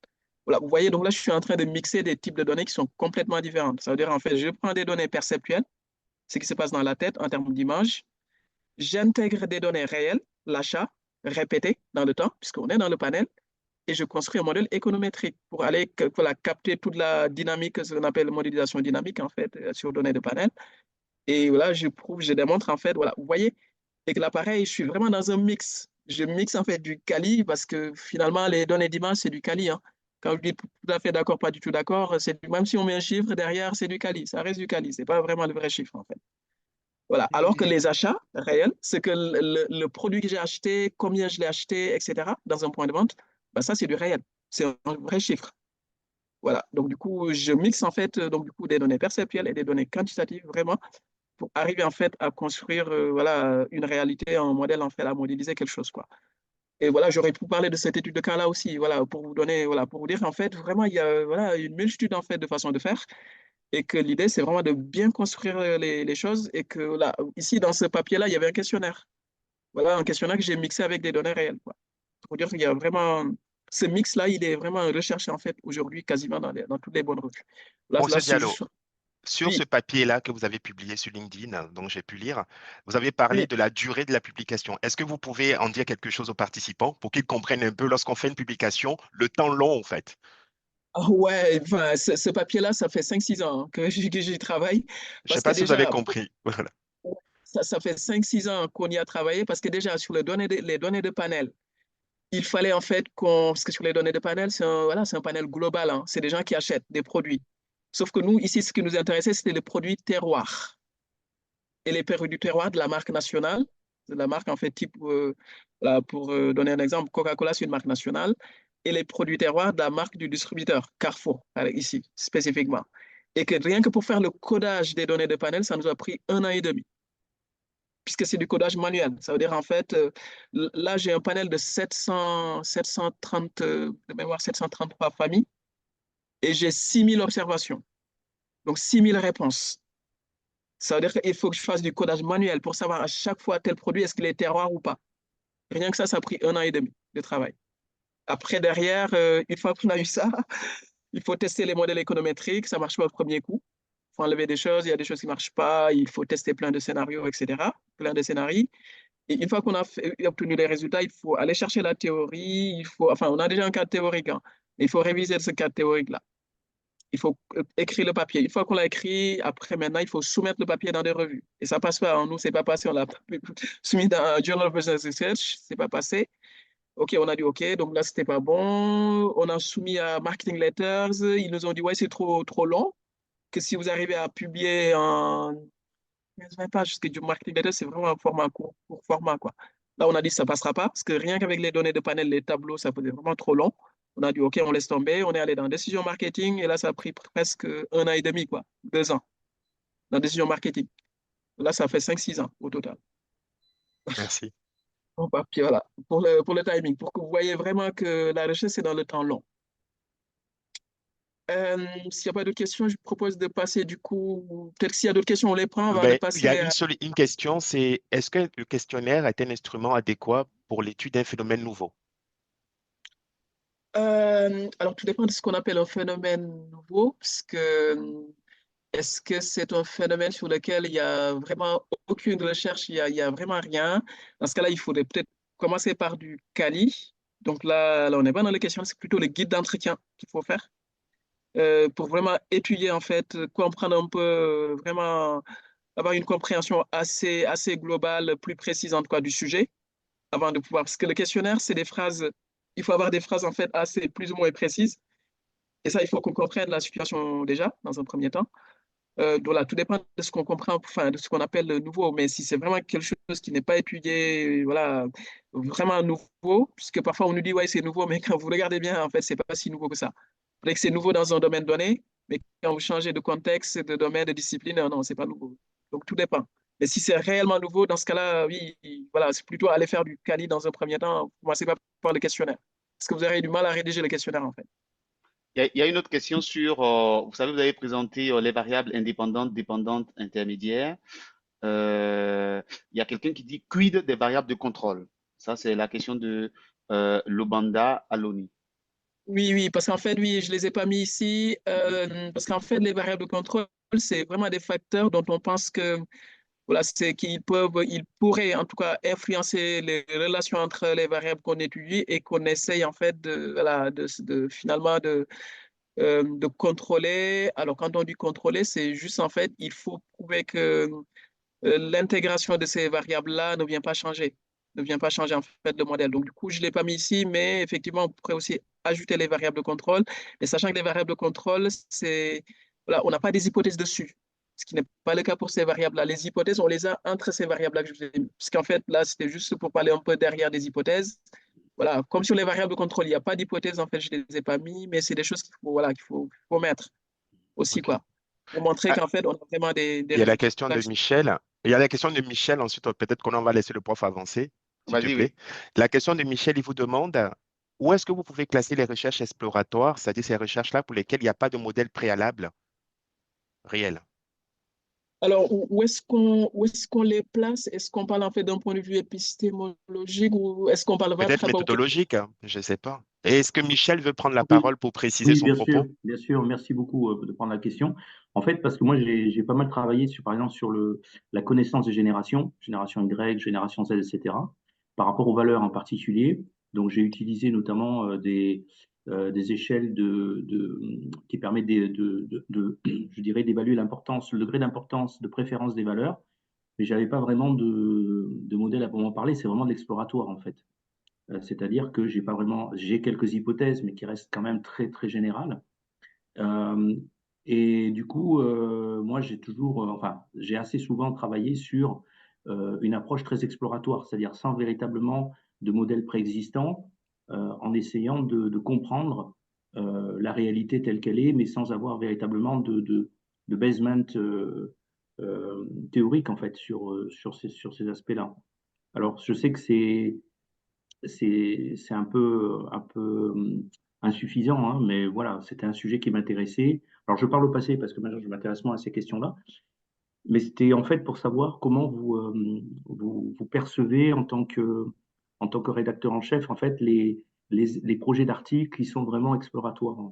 Voilà, vous voyez, donc là, je suis en train de mixer des types de données qui sont complètement différentes. Ça veut dire, en fait, je prends des données perceptuelles, ce qui se passe dans la tête en termes d'image, j'intègre des données réelles, l'achat, répété dans le temps, puisqu'on est dans le panel, et je construis un modèle économétrique pour aller voilà, capter toute la dynamique, ce qu'on appelle modélisation dynamique, en fait, sur données de panel. Et voilà, je prouve, je démontre, en fait, voilà, vous voyez, et que là, pareil, je suis vraiment dans un mix. Je mixe, en fait, du quali, parce que finalement, les données d'image, c'est du quali. Hein. Quand je dis tout à fait d'accord, pas du tout d'accord, même si on met un chiffre derrière, c'est du quali. Ça reste du quali. C'est pas vraiment le vrai chiffre, en fait. Voilà. Alors que Hmm, les achats réels, c'est que le produit que j'ai acheté, combien je l'ai acheté, etc., dans un point de vente, ben ça, c'est du réel. C'est un vrai chiffre. Voilà. Donc, du coup, je mixe, en fait, donc, du coup, des données perceptuelles et des données quantitatives, vraiment, pour arriver, en fait, à construire, voilà, une réalité, un modèle, en fait, à modéliser quelque chose, quoi. Et voilà, j'aurais pu parler de cette étude de cas-là aussi, voilà, pour vous donner, voilà, pour vous dire, en fait, vraiment, il y a, voilà, une multitude, en fait, de façons de faire et que l'idée, c'est vraiment de bien construire les choses et que là, ici, dans ce papier-là, il y avait un questionnaire. Voilà, un questionnaire que j'ai mixé avec des données réelles, quoi. Pour dire qu'il y a vraiment, ce mix-là, il est vraiment recherché, en fait, aujourd'hui, quasiment dans toutes les bonnes revues. Là, Monsieur c'est Diallo, juste, sur ce oui, papier-là que vous avez publié sur LinkedIn, donc j'ai pu lire, vous avez parlé oui. de la durée de la publication. Est-ce que vous pouvez en dire quelque chose aux participants pour qu'ils comprennent un peu lorsqu'on fait une publication, le temps long en fait? Ah ouais, enfin, ce papier-là, ça fait 5 6 ans que j'y travaille Je ne sais parce que pas si vous avez déjà, compris. Voilà. ça fait 5 6 ans qu'on y a travaillé parce que déjà, sur les données de panel, il fallait en fait parce que sur les données de panel, voilà, c'est un panel global, hein. C'est des gens qui achètent des produits. Sauf que nous, ici, ce qui nous intéressait, c'était les produits terroirs. Et les produits terroirs de la marque nationale, de la marque en fait type, voilà, pour donner un exemple, Coca-Cola, c'est une marque nationale. Et les produits terroirs de la marque du distributeur, Carrefour, ici, spécifiquement. Et que rien que pour faire le codage des données de panel, ça nous a pris 1 an et demi puisque c'est du codage manuel. Ça veut dire, en fait, là, j'ai un panel de 730, de mémoire 733 familles. et j'ai 6000 observations. Donc 6000 réponses. Ça veut dire qu'il faut que je fasse du codage manuel pour savoir à chaque fois tel produit, est-ce qu'il est terroir ou pas. Rien que ça a pris 1 an et demi de travail. Après, derrière, une fois qu'on a eu ça, il faut tester les modèles économétriques. Ça ne marche pas au premier coup. Il faut enlever des choses, il y a des choses qui ne marchent pas, il faut tester plein de scénarios, etc. Plein de scénarios. Et une fois qu'on a obtenu les résultats, il faut aller chercher la théorie. Enfin, on a déjà un cadre théorique, hein, mais il faut réviser ce cadre théorique-là. Il faut écrire le papier. Une fois qu'on l'a écrit, après, maintenant, il faut soumettre le papier dans des revues. Et ça passe pas. Nous, c'est pas passé. On l'a soumis dans un Journal of Business Research. C'est pas passé. OK, on a dit OK. Donc là, c'était pas bon. On a soumis à Marketing Letters. Ils nous ont dit, ouais, c'est trop long. Que si vous arrivez à publier en 20 pages, parce que du Marketing Letters, c'est vraiment un format court format, quoi. Là, on a dit, ça passera pas. Parce que rien qu'avec les données de panel, les tableaux, ça faisait vraiment trop long. On a dit, OK, on laisse tomber. On est allé dans décision marketing et là, ça a pris presque 1 an et demi, quoi. 2 ans dans décision marketing. Là, ça fait 5-6 ans au total. Merci. Bon, papier, voilà. Pour le timing, pour que vous voyez vraiment que la recherche, c'est dans le temps long. S'il n'y a pas d'autres questions, je propose de passer du coup. Peut-être s'il y a d'autres questions, on les prend avant de Ben, il y a passer à. une question, c'est est-ce que le questionnaire est un instrument adéquat pour l'étude d'un phénomène nouveau? Alors, tout dépend de ce qu'on appelle un phénomène nouveau, parce que est-ce que c'est un phénomène sur lequel il n'y a vraiment aucune recherche, il y a vraiment rien? Dans ce cas-là, il faudrait peut-être commencer par du Cali. Donc là, on n'est pas dans les questions, c'est plutôt le guide d'entretien qu'il faut faire pour vraiment étudier, en fait, comprendre un peu, vraiment avoir une compréhension assez globale, plus précise en tout cas du sujet, avant de pouvoir. Parce que le questionnaire, c'est des phrases, il faut avoir des phrases en fait assez plus ou moins précises. Et ça, il faut qu'on comprenne la situation déjà, dans un premier temps. Voilà, tout dépend de ce qu'on comprend, enfin, de ce qu'on appelle le nouveau. Mais si c'est vraiment quelque chose qui n'est pas étudié, voilà, vraiment nouveau, puisque parfois on nous dit, ouais, c'est nouveau, mais quand vous regardez bien, en fait, c'est pas si nouveau que ça. Peut-être que c'est nouveau dans un domaine donné, mais quand vous changez de contexte, de domaine, de discipline, non, c'est pas nouveau. Donc, tout dépend. Mais si c'est réellement nouveau, dans ce cas-là, oui, voilà, c'est plutôt aller faire du quali dans un premier temps. Commencez pas par le questionnaire. Parce que vous aurez du mal à rédiger le questionnaire, en fait. Il y a une autre question sur, vous savez, vous avez présenté les variables indépendantes, dépendantes, intermédiaires. Il y a quelqu'un qui dit quid des variables de contrôle? Ça, c'est la question de Lobanda Aloni. Oui, oui, parce qu'en fait, oui, je ne les ai pas mis ici, parce qu'en fait, les variables de contrôle, c'est vraiment des facteurs dont on pense que, voilà, c'est ils pourraient en tout cas influencer les relations entre les variables qu'on étudie et qu'on essaye en fait voilà, finalement de contrôler. Alors, quand on dit contrôler, c'est juste en fait, il faut prouver que l'intégration de ces variables-là ne vient pas changer, ne vient pas changer en fait le modèle. Donc, du coup, je ne l'ai pas mis ici, mais effectivement, on pourrait aussi ajouter les variables de contrôle. Mais sachant que les variables de contrôle, voilà, on n'a pas des hypothèses dessus, ce qui n'est pas le cas pour ces variables-là. Les hypothèses, on les a entre ces variables-là que je vous ai mis. Puisqu'en fait, là, c'était juste pour parler un peu derrière des hypothèses. Voilà, comme sur les variables de contrôle, il n'y a pas d'hypothèse, en fait, je ne les ai pas mis, mais c'est des choses voilà, qu'il faut mettre aussi, OK. quoi, pour montrer Ah, qu'en fait, on a vraiment des il y a la résultats. question de Michel. Il y a la question de Michel. Ensuite, peut-être qu'on va laisser le prof avancer, s'il te Vas-y, plaît. oui. La question de Michel, il vous demande où est-ce que vous pouvez classer les recherches exploratoires, c'est-à-dire ces recherches-là pour lesquelles il n'y a pas de modèle préalable réel. Alors, où est-ce qu'on les place? Est-ce qu'on parle en fait d'un point de vue épistémologique ou est-ce qu'on parle Peut-être vraiment. méthodologique, hein, je ne sais pas. Et est-ce que Michel veut prendre la Oui, parole pour préciser oui, son propos? bien sûr. Merci beaucoup de prendre la question. En fait, parce que moi, j'ai pas mal travaillé sur, par exemple, sur la connaissance des générations, génération Y, génération Z, etc., par rapport aux valeurs en particulier. Donc, j'ai utilisé notamment des échelles qui permettent je dirais, d'évaluer l'importance, le degré d'importance, de préférence des valeurs. Mais j'avais pas vraiment de modèle à proprement parler. C'est vraiment de l'exploratoire, en fait. C'est-à-dire que j'ai quelques hypothèses, mais qui restent quand même très, très générales. Euh, et du coup, moi, j'ai assez souvent travaillé sur une approche très exploratoire, c'est-à-dire sans véritablement de modèle préexistant, en essayant de comprendre la réalité telle qu'elle est, mais sans avoir véritablement de basement théorique, en fait, sur ces aspects-là. Alors, je sais que c'est un peu insuffisant, hein, mais voilà, c'était un sujet qui m'intéressait. Alors, je parle au passé parce que maintenant, je m'intéresse moins à ces questions-là, mais c'était en fait pour savoir comment vous percevez en tant que rédacteur en chef, en fait, les projets d'articles qui sont vraiment exploratoires.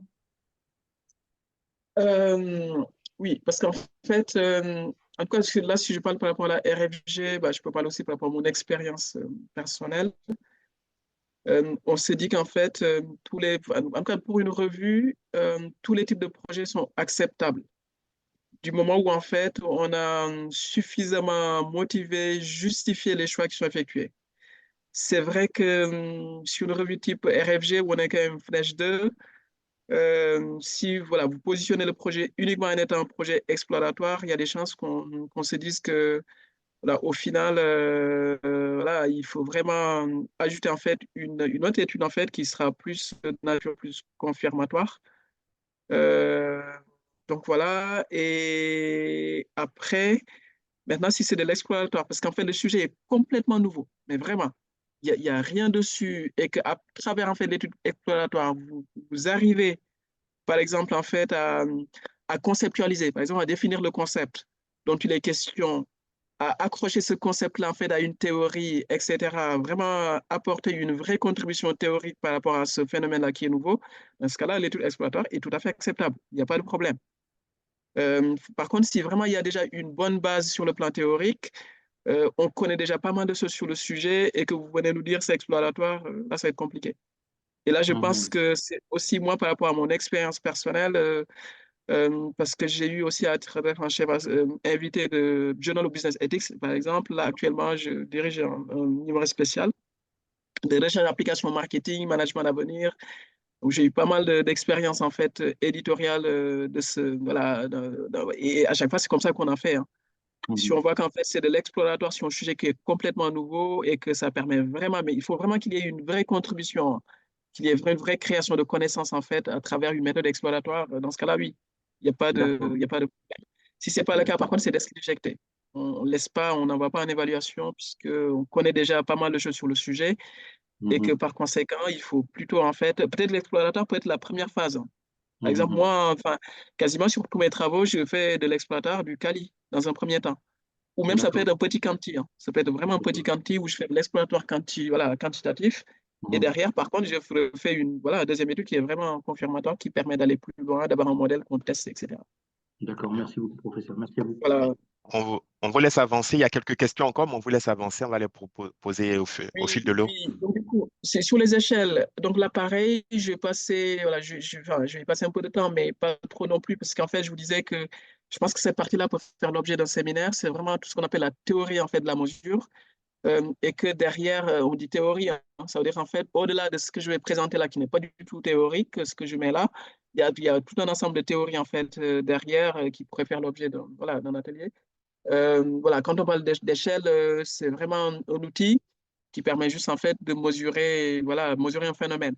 Euh, oui, parce qu'en fait, en tout cas, là, si je parle par rapport à la RFG, bah, je peux parler aussi par rapport à mon expérience personnelle. On s'est dit qu'en fait, en tout cas pour une revue, tous les types de projets sont acceptables. Du moment où en fait, on a suffisamment motivé, justifié les choix qui sont effectués. C'est vrai que sur une revue type RFG, où on est quand même Flèche 2, si voilà, vous positionnez le projet uniquement en étant un projet exploratoire, il y a des chances qu'on se dise que voilà, au final, voilà, il faut vraiment ajouter en fait une autre étude en fait qui sera plus de nature plus confirmatoire. Euh, donc voilà, et après, maintenant, si c'est de l'exploratoire, parce qu'en fait, le sujet est complètement nouveau, mais vraiment, y a rien dessus, et qu'à travers en fait l'étude exploratoire, vous arrivez par exemple, en fait, à conceptualiser, par exemple, à définir le concept dont il est question, à accrocher ce concept-là, en fait, à une théorie, etc., vraiment apporter une vraie contribution théorique par rapport à ce phénomène-là qui est nouveau, dans ce cas-là, l'étude exploratoire est tout à fait acceptable. Il n'y a pas de problème. Par contre, si vraiment il y a déjà une bonne base sur le plan théorique, on connaît déjà pas mal de choses sur le sujet et que vous venez nous dire c'est exploratoire, là, ça va être compliqué. Et là, je pense Mhm. que c'est aussi moi par rapport à mon expérience personnelle, parce que j'ai eu aussi à être chef invité de Journal of Business Ethics, par exemple. Là, actuellement, je dirige un numéro spécial de recherche d'application marketing, management d'avenir, où j'ai eu pas mal d'expérience en fait éditoriale de ce voilà et à chaque fois c'est comme ça qu'on en fait. Hein. Si on Mhm. voit qu'en fait c'est de l'exploratoire sur un sujet qui est complètement nouveau et que ça permet vraiment, mais il faut vraiment qu'il y ait une vraie contribution, hein, qu'il y ait une vraie création de connaissances en fait à travers une méthode exploratoire. Dans ce cas-là, oui, D'accord. il y a pas de problème. Si c'est pas le cas, par contre, c'est d'être éjecté. On laisse pas, on n'envoie pas en évaluation puisque on connaît déjà pas mal de choses sur le sujet et que Mhm. par conséquent, il faut plutôt en fait, peut-être l'exploratoire peut être la première phase. Hein. Par exemple, Mhm. moi, enfin, quasiment sur tous mes travaux, je fais de l'exploratoire du Kali dans un premier temps. Ou même ça peut être D'accord. un petit quanti. Hein. Ça peut être vraiment un petit quanti où je fais de l'exploratoire voilà, quantitatif. Et Mhm. derrière, par contre, je fais voilà, deuxième étude qui est vraiment confirmatoire, qui permet d'aller plus loin, d'avoir un modèle qu'on teste, etc. D'accord. Merci beaucoup, professeur. Merci à vous. Voilà. On vous laisse avancer. Il y a quelques questions encore, mais on vous laisse avancer. On va les poser au fil de Oui, l'eau. oui. Donc, du coup, c'est sur les échelles. Donc là, pareil, je vais passer, voilà, enfin, je vais passer un peu de temps, mais pas trop non plus, parce qu'en fait, je vous disais que je pense que cette partie-là peut faire l'objet d'un séminaire. C'est vraiment tout ce qu'on appelle la théorie en fait de la mesure. Et que derrière, on dit théorie, hein, ça veut dire en fait, au-delà de ce que je vais présenter là, qui n'est pas du tout théorique, ce que je mets là, il y a tout un ensemble de théories en fait derrière qui pourraient faire l'objet d'un voilà, d'un atelier. Voilà, quand on parle d'échelle, c'est vraiment un outil qui permet juste en fait de mesurer, voilà, mesurer un phénomène.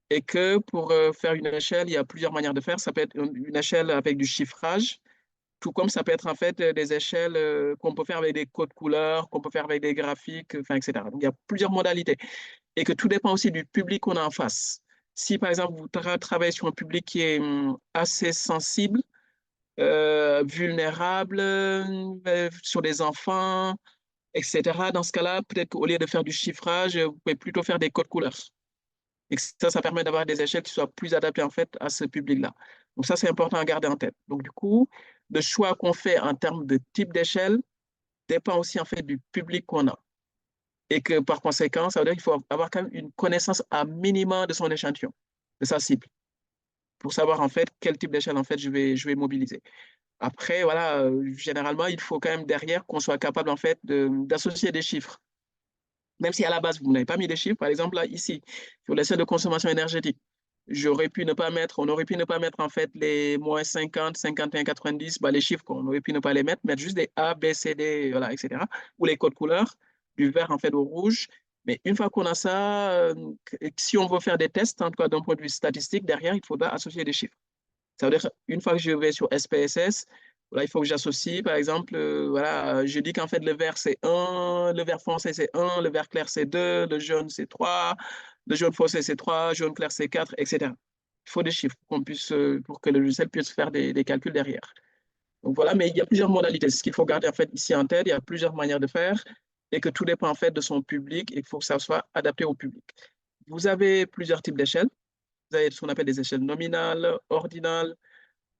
Et que pour faire une échelle, il y a plusieurs manières de faire. Ça peut être une échelle avec du chiffrage, tout comme ça peut être en fait des échelles qu'on peut faire avec des codes couleurs, qu'on peut faire avec des graphiques, enfin, etc. Donc il y a plusieurs modalités. Et que tout dépend aussi du public qu'on a en face. Si par exemple vous travaillez sur un public qui est assez sensible, vulnérable, sur des enfants, etc., dans ce cas-là, peut-être qu'au lieu de faire du chiffrage, vous pouvez plutôt faire des codes couleurs. Et que ça permet d'avoir des échelles qui soient plus adaptées en fait à ce public-là. Donc ça, c'est important à garder en tête. Donc du coup, le choix qu'on fait en termes de type d'échelle dépend aussi en fait du public qu'on a. Et que par conséquent, ça veut dire qu'il faut avoir quand même une connaissance à minima de son échantillon, de sa cible, pour savoir en fait quel type d'échelle en fait je vais mobiliser. Après, voilà, généralement, il faut quand même derrière qu'on soit capable en fait d'associer des chiffres. Même si à la base, vous n'avez pas mis des chiffres, par exemple, là, ici, sur les seuils de consommation énergétique, on aurait pu ne pas mettre en fait les moins 50, 51, 90, bah, les chiffres, on aurait pu ne pas les mettre juste des A, B, C, D, voilà, etc. Ou les codes couleurs, du vert en fait au rouge. Mais une fois qu'on a ça, si on veut faire des tests, en tout cas d'un point de vue statistique, derrière, il faudra associer des chiffres. Ça veut dire qu'une fois que je vais sur SPSS, voilà, il faut que j'associe, par exemple, voilà, je dis qu'en fait, le vert, c'est 1, le vert foncé, c'est 1, le vert clair, c'est 2, le jaune, c'est 3, le jaune foncé, c'est 3, jaune clair, c'est 4, etc. Il faut des chiffres pour que le logiciel puisse faire des calculs derrière. Donc voilà, mais il y a plusieurs modalités. Ce qu'il faut garder en fait ici en tête, il y a plusieurs manières de faire et que tout dépend en fait de son public et il faut que ça soit adapté au public. Vous avez plusieurs types d'échelles. Vous avez ce qu'on appelle des échelles nominales, ordinales.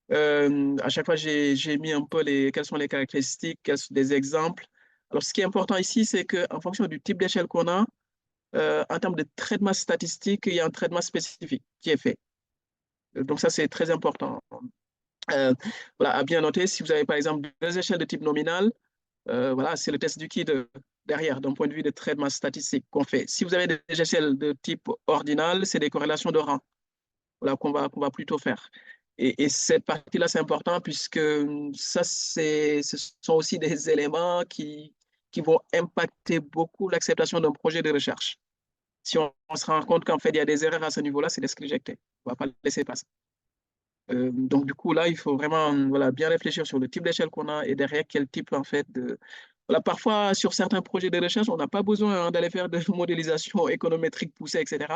À chaque fois, j'ai mis un peu quelles sont les caractéristiques, quels sont des exemples. Alors, ce qui est important ici, c'est qu'en fonction du type d'échelle qu'on a, en termes de traitement statistique, il y a un traitement spécifique qui est fait. Donc, ça, c'est très important. Voilà, à bien noter, si vous avez par exemple deux échelles de type nominal, voilà, c'est le test du KID derrière, d'un point de vue de traitement statistique qu'on fait. Si vous avez des échelles de type ordinal, c'est des corrélations de rang, voilà, qu'on va plutôt faire. Et cette partie-là, c'est important puisque ça, ce sont aussi des éléments qui vont impacter beaucoup l'acceptation d'un projet de recherche. Si on se rend compte qu'en fait, il y a des erreurs à ce niveau-là, c'est des risque éjecté. On ne va pas le laisser passer. Donc, du coup, là, il faut vraiment voilà, bien réfléchir sur le type d'échelle qu'on a et derrière quel type, en fait, de... Voilà, parfois, sur certains projets de recherche, on n'a pas besoin d'aller faire de modélisation économétrique poussée, etc.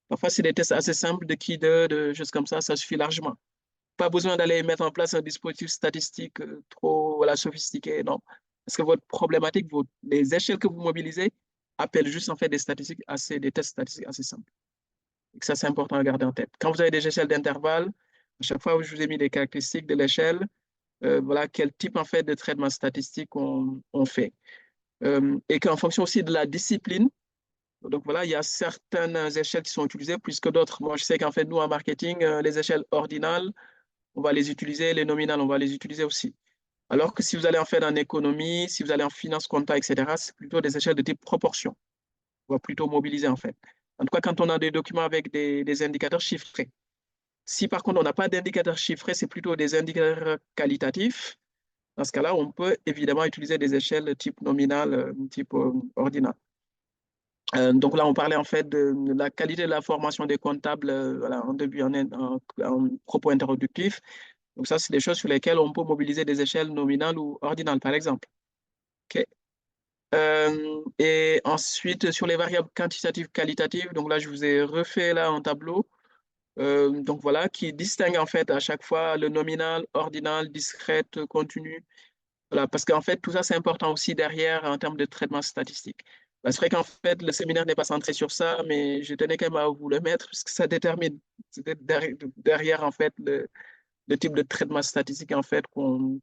Parfois, c'est des tests assez simples de KID, de choses comme ça suffit largement. Pas besoin d'aller mettre en place un dispositif statistique trop voilà, sophistiqué, non. Parce que votre problématique, les échelles que vous mobilisez appellent juste, en fait, des tests statistiques assez simples. Et ça, c'est important à garder en tête. Quand vous avez des échelles d'intervalle, à chaque fois où je vous ai mis des caractéristiques de l'échelle, voilà quel type en fait de traitement statistique on fait. Et qu'en fonction aussi de la discipline, donc voilà, il y a certaines échelles qui sont utilisées plus que d'autres. Moi, je sais qu'en fait, nous, en marketing, les échelles ordinales, on va les utiliser, les nominales, on va les utiliser aussi. Alors que si vous allez en faire en économie, si vous allez en finance, compta, etc., c'est plutôt des échelles de type proportion. On va plutôt mobiliser en fait. En tout cas, quand on a des documents avec des indicateurs chiffrés. Si par contre on n'a pas d'indicateurs chiffrés, c'est plutôt des indicateurs qualitatifs. Dans ce cas-là, on peut évidemment utiliser des échelles de type nominal, type ordinal. Donc là, on parlait en fait de la qualité de la formation des comptables voilà, en début, en propos introductif. Donc ça, c'est des choses sur lesquelles on peut mobiliser des échelles nominales ou ordinales, par exemple. OK. Et ensuite, sur les variables quantitatives, qualitatives, donc là, je vous ai refait là un tableau. Donc voilà, qui distingue en fait à chaque fois le nominal, ordinal, discrète, continu. Voilà, parce qu'en fait, tout ça, c'est important aussi derrière en termes de traitement statistique. Bah, c'est vrai qu'en fait, le séminaire n'est pas centré sur ça, mais je tenais quand même à vous le mettre, parce que ça détermine derrière en fait, le type de traitement statistique en fait, qu'on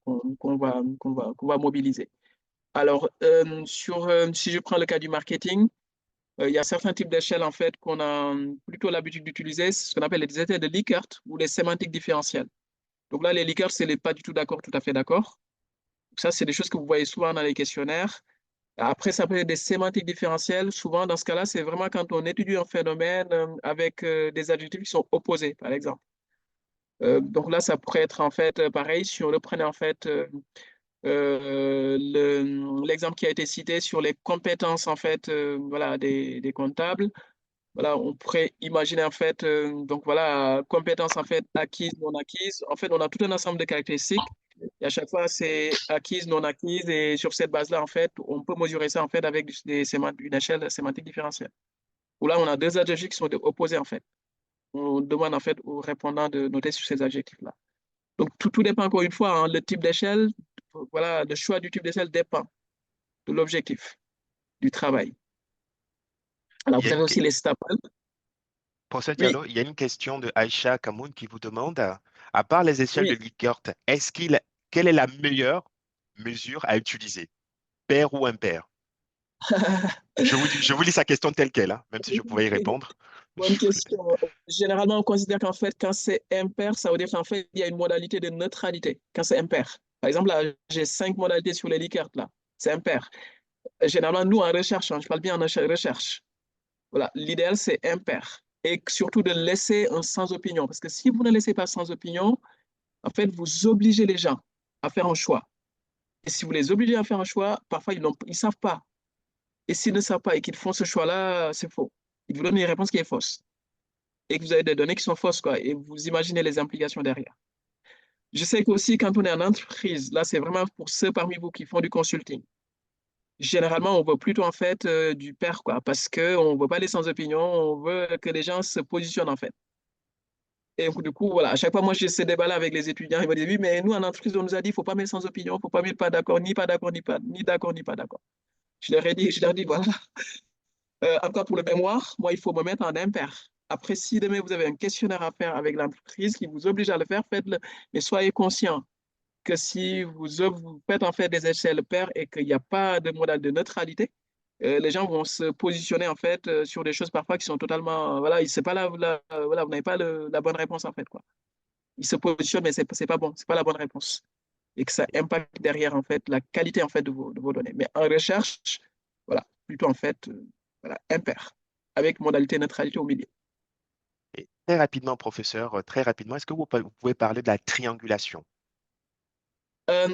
va mobiliser. Alors, si je prends le cas du marketing, il y a certains types d'échelles en fait qu'on a plutôt l'habitude d'utiliser, c'est ce qu'on appelle les échelles de Likert ou les sémantiques différentielles. Donc là, les Likert, c'est les pas du tout d'accord, tout à fait d'accord. Ça, c'est des choses que vous voyez souvent dans les questionnaires. Après, ça peut être des sémantiques différentielles. Souvent, dans ce cas-là, c'est vraiment quand on étudie un phénomène avec des adjectifs qui sont opposés, par exemple. Donc là, ça pourrait être en fait pareil si on reprenait en fait l'exemple qui a été cité sur les compétences en fait voilà, des comptables. Voilà, on pourrait imaginer en fait, donc voilà, compétences en fait acquises, non acquises. En fait, on a tout un ensemble de caractéristiques et à chaque fois, c'est acquises, non acquises et sur cette base-là, en fait, on peut mesurer ça en fait avec une échelle sémantique différentielle. Où là, on a deux adjectifs qui sont opposés en fait. On demande en fait aux répondants de noter sur ces adjectifs-là. Donc, tout dépend encore une fois, hein, le type d'échelle, voilà, le choix du type d'échelle dépend de l'objectif du travail. Alors, Il y vous a avez une, aussi les staples. Professeur Oui, Diallo, il y a une question de Aïcha Kamoun qui vous demande, à part les échelles de oui. Likert, quelle est la meilleure mesure à utiliser, pair ou impair? Je vous lis sa question telle qu'elle, hein, même si je pouvais y répondre. Bonne question. Généralement, on considère qu'en fait, quand c'est impair, ça veut dire qu'en fait, il y a une modalité de neutralité quand c'est impair. Par exemple, là, j'ai 5 modalités sur les Likert, là. C'est impair. Généralement, nous, en recherche, hein, je parle bien en recherche. Voilà, l'idéal, c'est impair. Et surtout de laisser un sans opinion. Parce que si vous ne laissez pas sans opinion, en fait, vous obligez les gens à faire un choix. Et si vous les obligez à faire un choix, parfois, ils ne savent pas. Et s'ils ne savent pas et qu'ils font ce choix-là, c'est faux. Ils vous donnent une réponse qui est fausse. Et que vous avez des données qui sont fausses, quoi. Et vous imaginez les implications derrière. Je sais qu'aussi, quand on est en entreprise, là, c'est vraiment pour ceux parmi vous qui font du consulting. Généralement, on veut plutôt, en fait, du pair, quoi. Parce qu'on ne veut pas les sans opinion, on veut que les gens se positionnent, en fait. Et du coup, voilà, à chaque fois, moi, j'ai ce débat-là avec les étudiants. Ils me disent, oui, mais nous, en entreprise, on nous a dit, il ne faut pas mettre sans opinion, il ne faut pas mettre pas d'accord, ni pas d'accord, ni d'accord, ni pas d'accord. Je leur ai dit, voilà. Encore pour le mémoire, moi, il faut me mettre en impair. Après, si demain, vous avez un questionnaire à faire avec l'entreprise qui vous oblige à le faire, faites-le. Mais soyez conscient que si vous faites en fait des échelles paires et qu'il n'y a pas de modèle de neutralité, les gens vont se positionner en fait sur des choses parfois qui sont totalement, voilà, c'est pas voilà, vous n'avez pas la bonne réponse en fait, quoi. Ils se positionnent, mais c'est pas bon, c'est pas la bonne réponse. Et que ça impacte derrière en fait la qualité en fait de vos données. Mais en recherche, voilà, plutôt en fait, voilà, impair, avec modalité neutralité au milieu. Et très rapidement, professeur, très rapidement, est-ce que vous pouvez parler de la triangulation?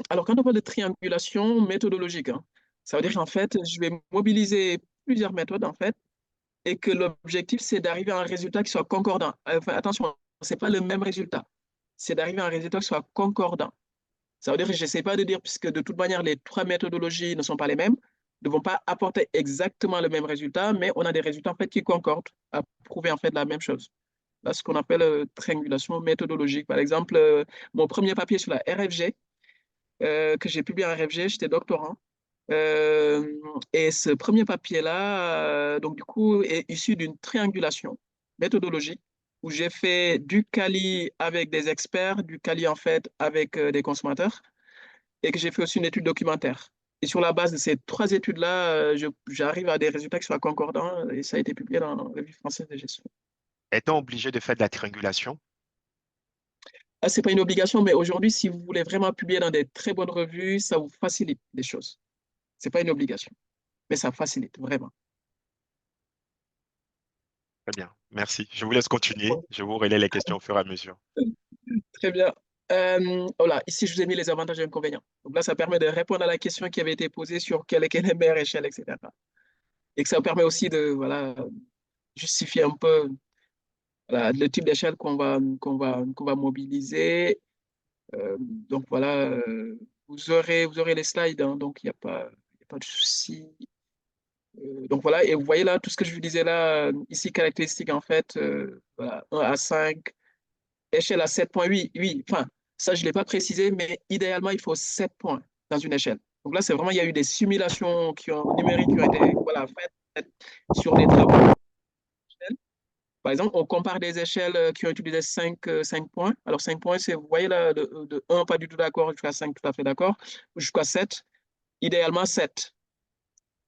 Alors, quand on parle de triangulation méthodologique, hein, ça veut dire qu'en fait, je vais mobiliser plusieurs méthodes, en fait, et que l'objectif, c'est d'arriver à un résultat qui soit concordant. Enfin, attention, ce n'est pas le même résultat. C'est d'arriver à un résultat qui soit concordant. Ça veut dire que je n'essaie pas de dire, puisque de toute manière, les trois méthodologies ne sont pas les mêmes, ne vont pas apporter exactement le même résultat, mais on a des résultats, en fait, qui concordent à prouver, en fait, la même chose. Là, ce qu'on appelle triangulation méthodologique. Par exemple, mon premier papier sur la RFG, que j'ai publié en RFG, j'étais doctorant. Euh, et ce premier papier-là, donc du coup, est issu d'une triangulation méthodologique où j'ai fait du Kali avec des experts, du Kali en fait avec des consommateurs, et que j'ai fait aussi une étude documentaire. Et sur la base de ces trois études-là, j'arrive à des résultats qui soient concordants, et ça a été publié dans la Revue française de gestion. Est-on obligé de faire de la triangulation? Ah, c'est pas une obligation, mais aujourd'hui, si vous voulez vraiment publier dans des très bonnes revues, ça vous facilite les choses. C'est pas une obligation, mais ça facilite vraiment. Très bien, merci. Je vous laisse continuer. Je vous relaie les questions au fur et à mesure. Très bien. Voilà, ici, je vous ai mis les avantages et inconvénients. Donc là, ça permet de répondre à la question qui avait été posée sur quelle est la meilleure échelle, etc. Et que ça permet aussi de voilà, justifier un peu voilà, le type d'échelle qu'on va mobiliser. Donc voilà, vous aurez les slides, hein, donc il y a pas de souci. Donc voilà, et vous voyez là, tout ce que je vous disais là, ici, caractéristique en fait, voilà, 1 à 5, échelle à 7,8, oui, enfin, ça, je ne l'ai pas précisé, mais idéalement, il faut 7 points dans une échelle. Donc là, c'est vraiment, il y a eu des simulations numériques qui ont été voilà, faites sur des travaux d'échelle. Par exemple, on compare des échelles qui ont utilisé 5 points. Alors, 5 points, c'est, vous voyez là, de 1, pas du tout d'accord, jusqu'à 5, tout à fait d'accord, jusqu'à 7, idéalement 7.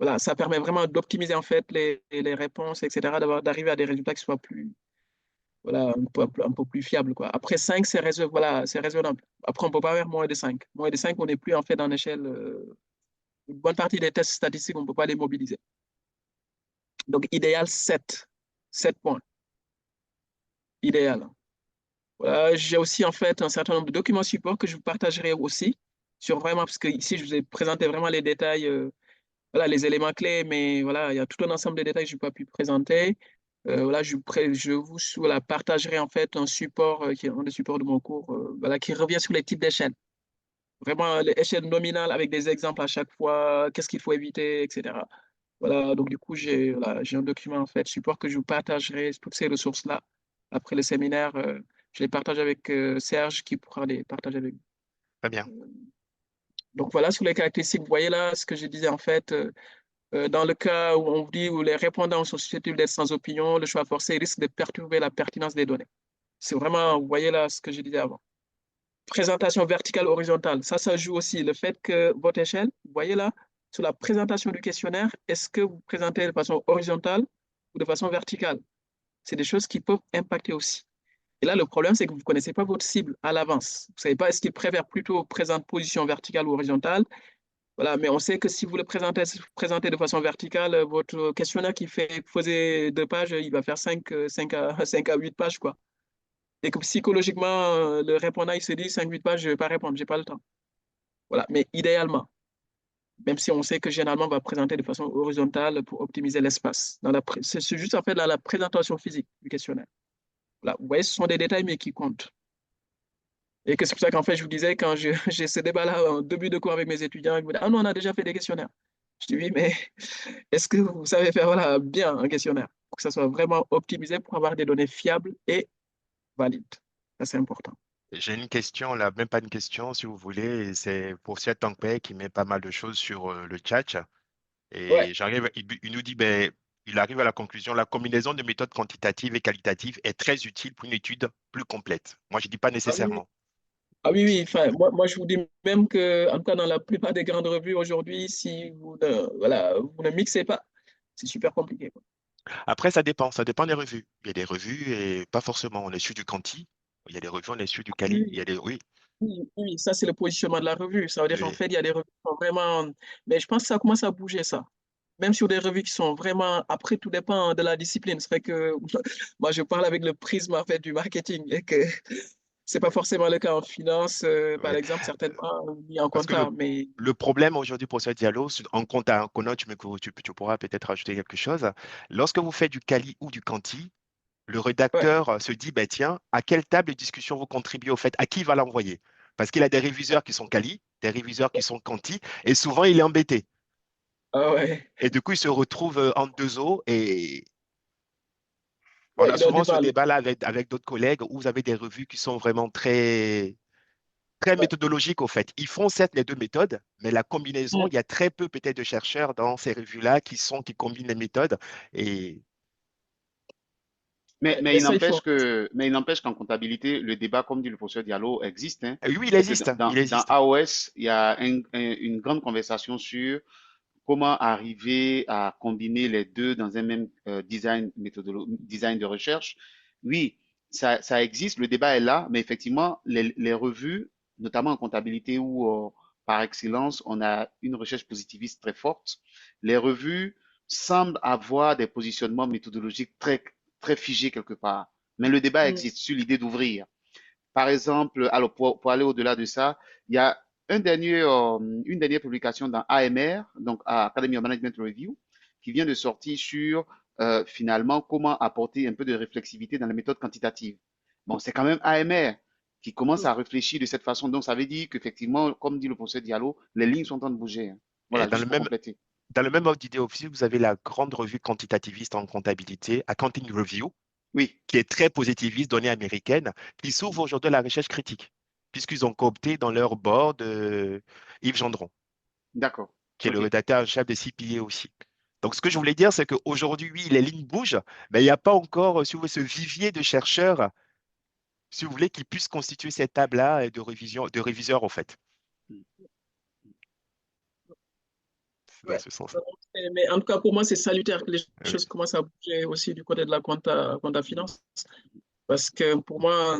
Voilà, ça permet vraiment d'optimiser en fait les réponses, etc., d'arriver à des résultats qui soient plus, voilà, un peu plus fiable, quoi. Après 5, voilà, c'est raisonnable. Après, on ne peut pas faire moins de 5. Moins de 5, on n'est plus en fait en échelle. Une bonne partie des tests statistiques, on ne peut pas les mobiliser. Donc, idéal 7. 7 points. Idéal. Voilà, j'ai aussi en fait un certain nombre de documents support que je vous partagerai aussi sur vraiment, parce que ici, je vous ai présenté vraiment les détails, voilà, les éléments clés, mais voilà, il y a tout un ensemble de détails que je n'ai pas pu présenter. Voilà, je vous voilà, partagerai en fait un support qui est un des supports de mon cours, voilà, qui revient sur les types d'échelles. Vraiment, les échelles nominales avec des exemples à chaque fois, qu'est-ce qu'il faut éviter, etc. Voilà, donc du coup, voilà, j'ai un document en fait support que je vous partagerai, toutes ces ressources-là. Après le séminaire, je les partage avec Serge qui pourra les partager avec vous. Très bien. Donc voilà, sur les caractéristiques, vous voyez là ce que je disais en fait. Dans le cas où on dit où les répondants sont susceptibles d'être sans opinion, le choix forcé risque de perturber la pertinence des données. C'est vraiment, vous voyez là ce que je disais avant. Présentation verticale, horizontale, ça joue aussi. Le fait que votre échelle, vous voyez là, sur la présentation du questionnaire, est-ce que vous présentez de façon horizontale ou de façon verticale? C'est des choses qui peuvent impacter aussi. Et là, le problème, c'est que vous ne connaissez pas votre cible à l'avance. Vous ne savez pas est-ce qu'il préfère plutôt présenter position verticale ou horizontale. Voilà, mais on sait que si vous le présentez de façon verticale, votre questionnaire qui faisait 2 pages, il va faire 5 à 8 pages, quoi. Et que psychologiquement, le répondant, il se dit 5, 8 pages, je ne vais pas répondre, je n'ai pas le temps. Voilà, mais idéalement, même si on sait que généralement, on va présenter de façon horizontale pour optimiser l'espace. C'est juste en fait dans la présentation physique du questionnaire. Voilà, vous voyez, ce sont des détails, mais qui comptent. Et que c'est pour ça qu'en fait, je vous disais, quand j'ai ce débat-là en début de cours avec mes étudiants, ils me disent, ah non, on a déjà fait des questionnaires. Je dis, oui, mais est-ce que vous savez faire voilà, bien un questionnaire pour que ça soit vraiment optimisé pour avoir des données fiables et valide. Ça, c'est important. J'ai une question là, même pas une question si vous voulez, et c'est pour Siet Tangpei qui met pas mal de choses sur le chat. Ouais. Et il nous dit, ben, il arrive à la conclusion, la combinaison de méthodes quantitatives et qualitatives est très utile pour une étude plus complète. Moi, je dis pas Ah oui, nécessairement. ah oui, oui. Enfin, moi, je vous dis même que, en tout cas, dans la plupart des grandes revues aujourd'hui, si vous ne, voilà, vous ne mixez pas, c'est super compliqué, quoi. Après, ça dépend des revues. Il y a des revues et pas forcément, on est sur du quanti. Il y a des revues, on est sur du quali. Il y Oui, a des, oui, oui, oui, ça, c'est le positionnement de la revue. Ça veut dire qu'en oui. fait, il y a des revues qui sont vraiment. Mais je pense que ça commence à bouger, ça. Même sur des revues qui sont vraiment. Après, tout dépend de la discipline. C'est vrai que moi, je parle avec le prisme en fait, du marketing et que c'est pas forcément le cas en finance, par Oui. exemple, certainement, ni en Parce que compta. Mais le problème aujourd'hui pour ce dialogue, en compte à un Kono, tu pourras peut-être rajouter quelque chose. Lorsque vous faites du quali ou du quanti, le ouais, rédacteur se dit, ben tiens, à quelle table de discussion vous contribuez au fait, à qui il va l'envoyer? Parce qu'il a des réviseurs qui sont quali, des réviseurs qui sont quanti, et souvent il est embêté. ah ouais, Et du coup, il se retrouve entre deux eaux, et on ouais, a il a souvent du ce mal. débat-là avec d'autres collègues où vous avez des revues qui sont vraiment très Ouais. méthodologiques au fait. Ils font certes les deux méthodes, mais la combinaison, Mm. il y a très peu peut-être de chercheurs dans ces revues-là qui combinent les méthodes. Et Mais, Ouais, mais mais il ça, il faut. n'empêche mais il n'empêche qu'en comptabilité, le débat, comme dit le professeur Diallo, existe, hein. oui, il Et que existe, il dans existe. AOS, il y a une grande conversation sur comment arriver à combiner les deux dans un même design de recherche. Oui, ça existe, le débat est là, mais effectivement, les revues, notamment en comptabilité où par excellence, on a une recherche positiviste très forte, les revues semblent avoir des positionnements méthodologiques très figés quelque part. Mais le débat Mm. existe sur l'idée d'ouvrir. Par exemple, alors pour aller au-delà de ça, il y a une dernière publication dans AMR, donc Academy of Management Review, qui vient de sortir sur finalement comment apporter un peu de réflexivité dans les méthodes quantitatives. Bon, c'est quand même AMR qui commence à réfléchir de cette façon. Donc, ça veut dire qu'effectivement, comme dit le professeur Diallo, les lignes sont en train de bouger, hein. Et Voilà, juste pour compléter. dans le même ordre d'idée aussi, vous avez la grande revue quantitativiste en comptabilité, Accounting Review, Oui, qui est très positiviste, donnée américaine, qui s'ouvre aujourd'hui à la recherche critique, puisqu'ils ont coopté dans leur board Yves Gendron, d'accord. qui est le OK. rédacteur en chef de CPA aussi. Donc, ce que je voulais dire, c'est qu'aujourd'hui, oui, les lignes bougent, mais il n'y a pas encore, si vous voulez, ce vivier de chercheurs, si vous voulez, qui puissent constituer cette table-là de révision, de réviseurs, en fait. C'est dans Ouais. ce sens. Mais en tout cas, pour moi, c'est salutaire que les Oui. choses commencent à bouger aussi du côté de la compta finance. Parce que pour moi,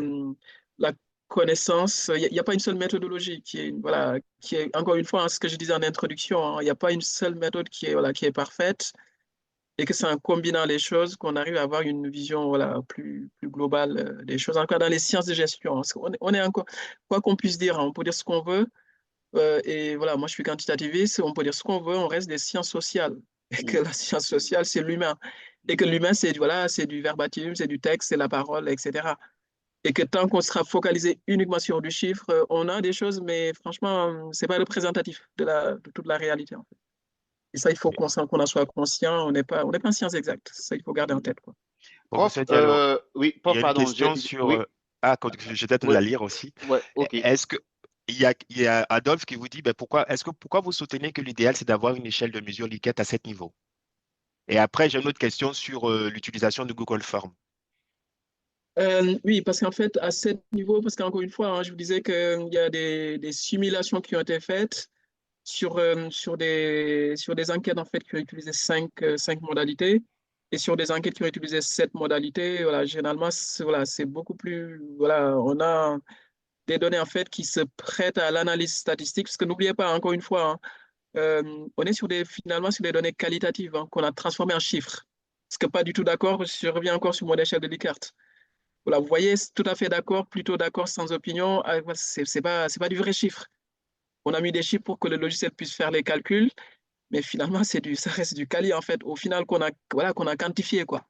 la connaissance, il n'y a pas une seule méthodologie qui est, voilà, qui est, encore une fois, hein, ce que je disais en introduction, hein, il n'y a pas une seule méthode qui est, voilà, qui est parfaite et que c'est en combinant les choses qu'on arrive à avoir une vision, voilà, plus globale des choses. Encore dans les sciences de gestion, hein, parce on est encore, quoi qu'on puisse dire, hein, on peut dire ce qu'on veut. Et voilà, moi je suis quantitativiste, on peut dire ce qu'on veut, on reste des sciences sociales. Et que Mm. la science sociale, c'est l'humain. Et que l'humain, c'est voilà, c'est du verbatim, c'est du texte, c'est la parole, etc. Et que tant qu'on sera focalisé uniquement sur du chiffre, on a des choses, mais franchement, c'est pas représentatif de toute la réalité, en fait. Et ça, il faut qu'on en soit conscient. On n'est pas en sciences exactes. Ça, il faut garder en tête, quoi. Prof, Professeur Diallo, oui, il y prof, a une pardon, question sur. oui, Je vais peut-être oui, la lire aussi. ouais, ok. Est-ce que. Il y a Adolphe qui vous dit ben pourquoi vous soutenez que l'idéal, c'est d'avoir une échelle de mesure Likert à 7 niveaux? Et après, j'ai une autre question sur l'utilisation de Google Form. Oui, parce qu'en fait, à ce niveau, parce qu'encore une fois, hein, je vous disais qu'il y a des simulations qui ont été faites sur des enquêtes en fait, qui ont utilisé cinq modalités. Et sur des enquêtes qui ont utilisé 7 modalités, voilà, généralement, voilà, c'est beaucoup plus. Voilà, on a des données en fait, qui se prêtent à l'analyse statistique. Parce que n'oubliez pas, encore une fois, hein, on est finalement sur des données qualitatives hein, qu'on a transformées en chiffres. Parce que pas du tout d'accord, je reviens encore sur mon échelle de Likert. Voilà, vous voyez, tout à fait d'accord, plutôt d'accord, sans opinion. C'est pas du vrai chiffre. On a mis des chiffres pour que le logiciel puisse faire les calculs, mais finalement, ça reste du quali, en fait, au final, voilà, qu'on a quantifié, quoi.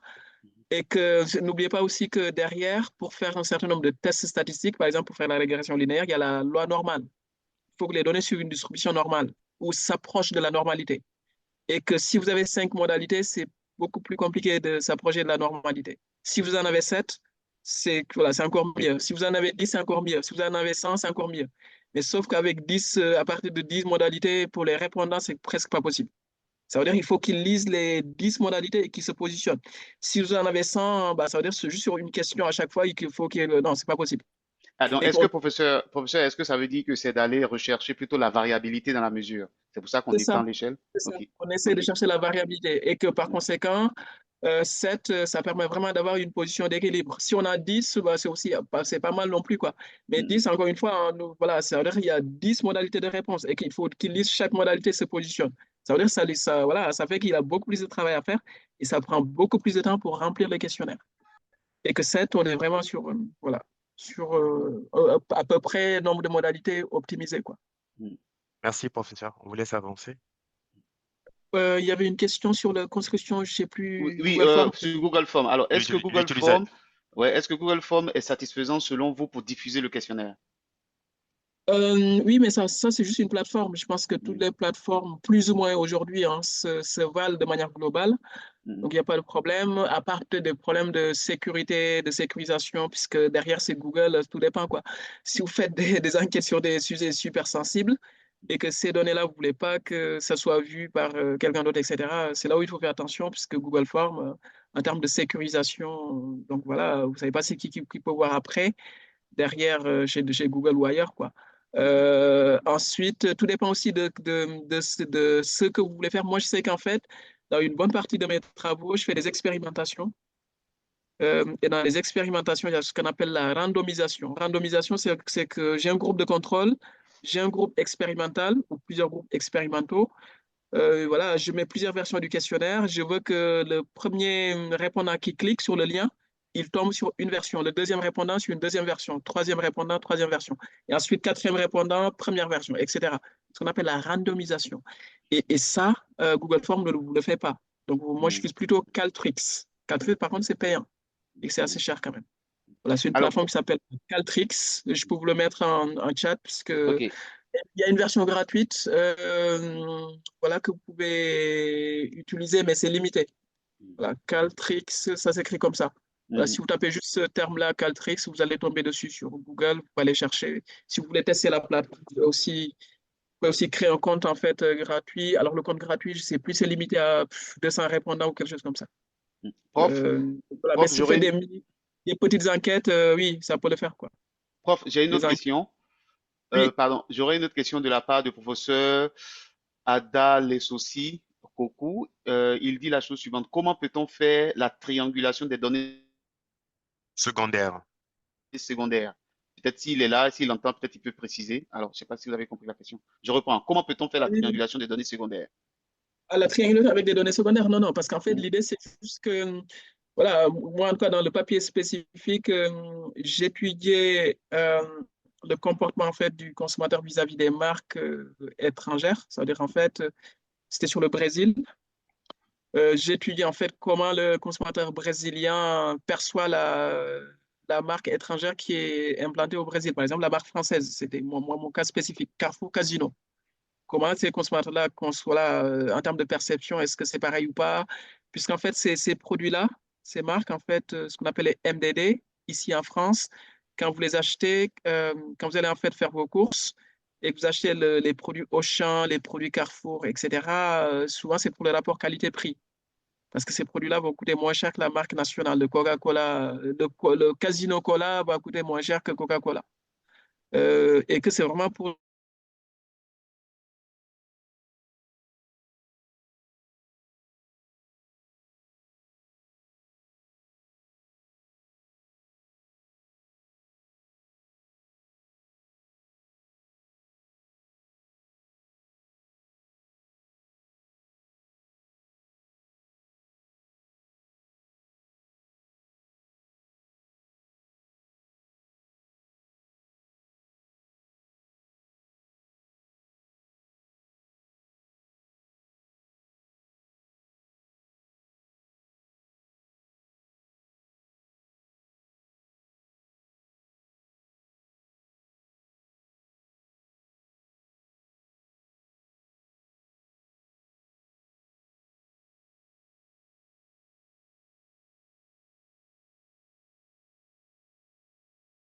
Et que n'oubliez pas aussi que derrière, pour faire un certain nombre de tests statistiques, par exemple, pour faire la régression linéaire, il y a la loi normale. Il faut que les données suivent une distribution normale ou s'approchent de la normalité. Et que si vous avez 5 modalités, c'est beaucoup plus compliqué de s'approcher de la normalité. Si vous en avez 7, voilà, c'est encore mieux. Si vous en avez 10, c'est encore mieux. Si vous en avez 100, c'est encore mieux. Mais sauf qu'avec 10, à partir de 10 modalités, pour les répondants, c'est presque pas possible. Ça veut dire qu'il faut qu'ils lisent les 10 modalités et qu'ils se positionnent. Si vous en avez 100, bah, ça veut dire que c'est juste sur une question à chaque fois et qu'il faut qu'il... Non, c'est pas possible. Ah, donc, Et est-ce que, pour... professeur, est-ce que ça veut dire que c'est d'aller rechercher plutôt la variabilité dans la mesure? C'est pour ça qu'on C'est ça. étend l'échelle? C'est ça. OK. On essaie de OK. chercher la variabilité et que par conséquent, 7, ça permet vraiment d'avoir une position d'équilibre. Si on a 10, bah, c'est aussi c'est pas mal non plus, quoi. Mais 10, encore une fois, voilà, ça veut dire qu'il y a 10 modalités de réponse et qu'il faut qu'il lise chaque modalité se positionne. Ça veut dire que voilà, ça fait qu'il a beaucoup plus de travail à faire et ça prend beaucoup plus de temps pour remplir le questionnaire. Et que 7, on est vraiment sur, voilà, sur à peu près nombre de modalités optimisées, quoi. Merci, professeur. On vous laisse avancer. Il y avait une question sur la construction, je ne sais Oui, plus, oui, Google Form. sur Google Form. Alors, est-ce que Google Form est satisfaisant selon vous pour diffuser le questionnaire? Oui, mais ça c'est juste une plateforme. Je pense que toutes Mm, les plateformes, plus ou moins aujourd'hui, hein, se valent de manière globale. mm, Donc, il n'y a pas de problème, à part des problèmes de sécurité, de sécurisation, puisque derrière, c'est Google, tout dépend, quoi. Si vous faites des enquêtes sur des sujets super sensibles et que ces données-là, vous ne voulez pas que ça soit vu par quelqu'un d'autre, etc., c'est là où il faut faire attention, puisque Google Form, en termes de sécurisation, donc voilà, vous ne savez pas c'est qui peut voir après, derrière, chez Google ou ailleurs, quoi. Ensuite, tout dépend aussi de ce que vous voulez faire. Moi, je sais qu'en fait, dans une bonne partie de mes travaux, je fais des expérimentations. Et dans les expérimentations, il y a ce qu'on appelle la randomisation. Randomisation, c'est que j'ai un groupe de contrôle, j'ai un groupe expérimental ou plusieurs groupes expérimentaux. Voilà, je mets plusieurs versions du questionnaire. Je veux que le premier répondant qui clique sur le lien, il tombe sur une version. Le deuxième répondant sur une deuxième version. Troisième répondant, troisième version. Et ensuite, quatrième répondant, première version, etc. Ce qu'on appelle la randomisation. Et ça, Google Form ne le fait pas. Donc, moi, mm, j'utilise plutôt Caltrix. Caltrix, par contre, c'est payant. Et c'est assez cher quand même. Voilà, c'est une Alors, plateforme qui s'appelle Caltrix. Je peux vous le mettre en chat, puisque OK. il y a une version gratuite voilà, que vous pouvez utiliser, mais c'est limité. Voilà, Caltrix, ça s'écrit comme ça. Voilà, Mm, si vous tapez juste ce terme-là, Caltrix, vous allez tomber dessus sur Google, vous pouvez aller chercher. Si vous voulez tester la plateforme, vous pouvez aussi créer un compte en fait gratuit. Alors le compte gratuit, je ne sais plus, c'est limité à 200 répondants ou quelque chose comme ça. mm. Prof, Voilà, mais prof, si vous faites des petites enquêtes, oui, ça peut le faire, quoi. j'ai une Des autre enquêtes. question. Oui. Pardon, j'aurais une autre question de la part du professeur Ada Lesossi Kokou. Il dit la chose suivante. Comment peut-on faire la triangulation des données Secondaire. secondaires? Peut-être s'il est là, s'il entend, peut-être il peut préciser. Alors, je ne sais pas si vous avez compris la question. Je reprends. Comment peut-on faire la triangulation des données secondaires? À la triangulation avec des données secondaires, non, non, parce qu'en fait, Mm, l'idée, c'est juste que, voilà, moi, en tout cas, dans le papier spécifique, j'étudiais le comportement, en fait, du consommateur vis-à-vis des marques étrangères. C'est-à-dire, en fait, c'était sur le Brésil. J'étudiais, en fait, comment le consommateur brésilien perçoit la marque étrangère qui est implantée au Brésil. Par exemple, la marque française, c'était mon cas spécifique, Carrefour Casino. Comment ces consommateurs-là conçoivent en termes de perception, est-ce que c'est pareil ou pas? Puisqu'en fait, ces produits-là, ces marques, en fait, ce qu'on appelle les MDD, ici en France, quand vous les achetez, quand vous allez en fait faire vos courses et que vous achetez les produits Auchan, les produits Carrefour, etc., souvent c'est pour le rapport qualité-prix. Parce que ces produits-là vont coûter moins cher que la marque nationale. Le Coca-Cola, le Casino Cola va coûter moins cher que Coca-Cola. Et que c'est vraiment pour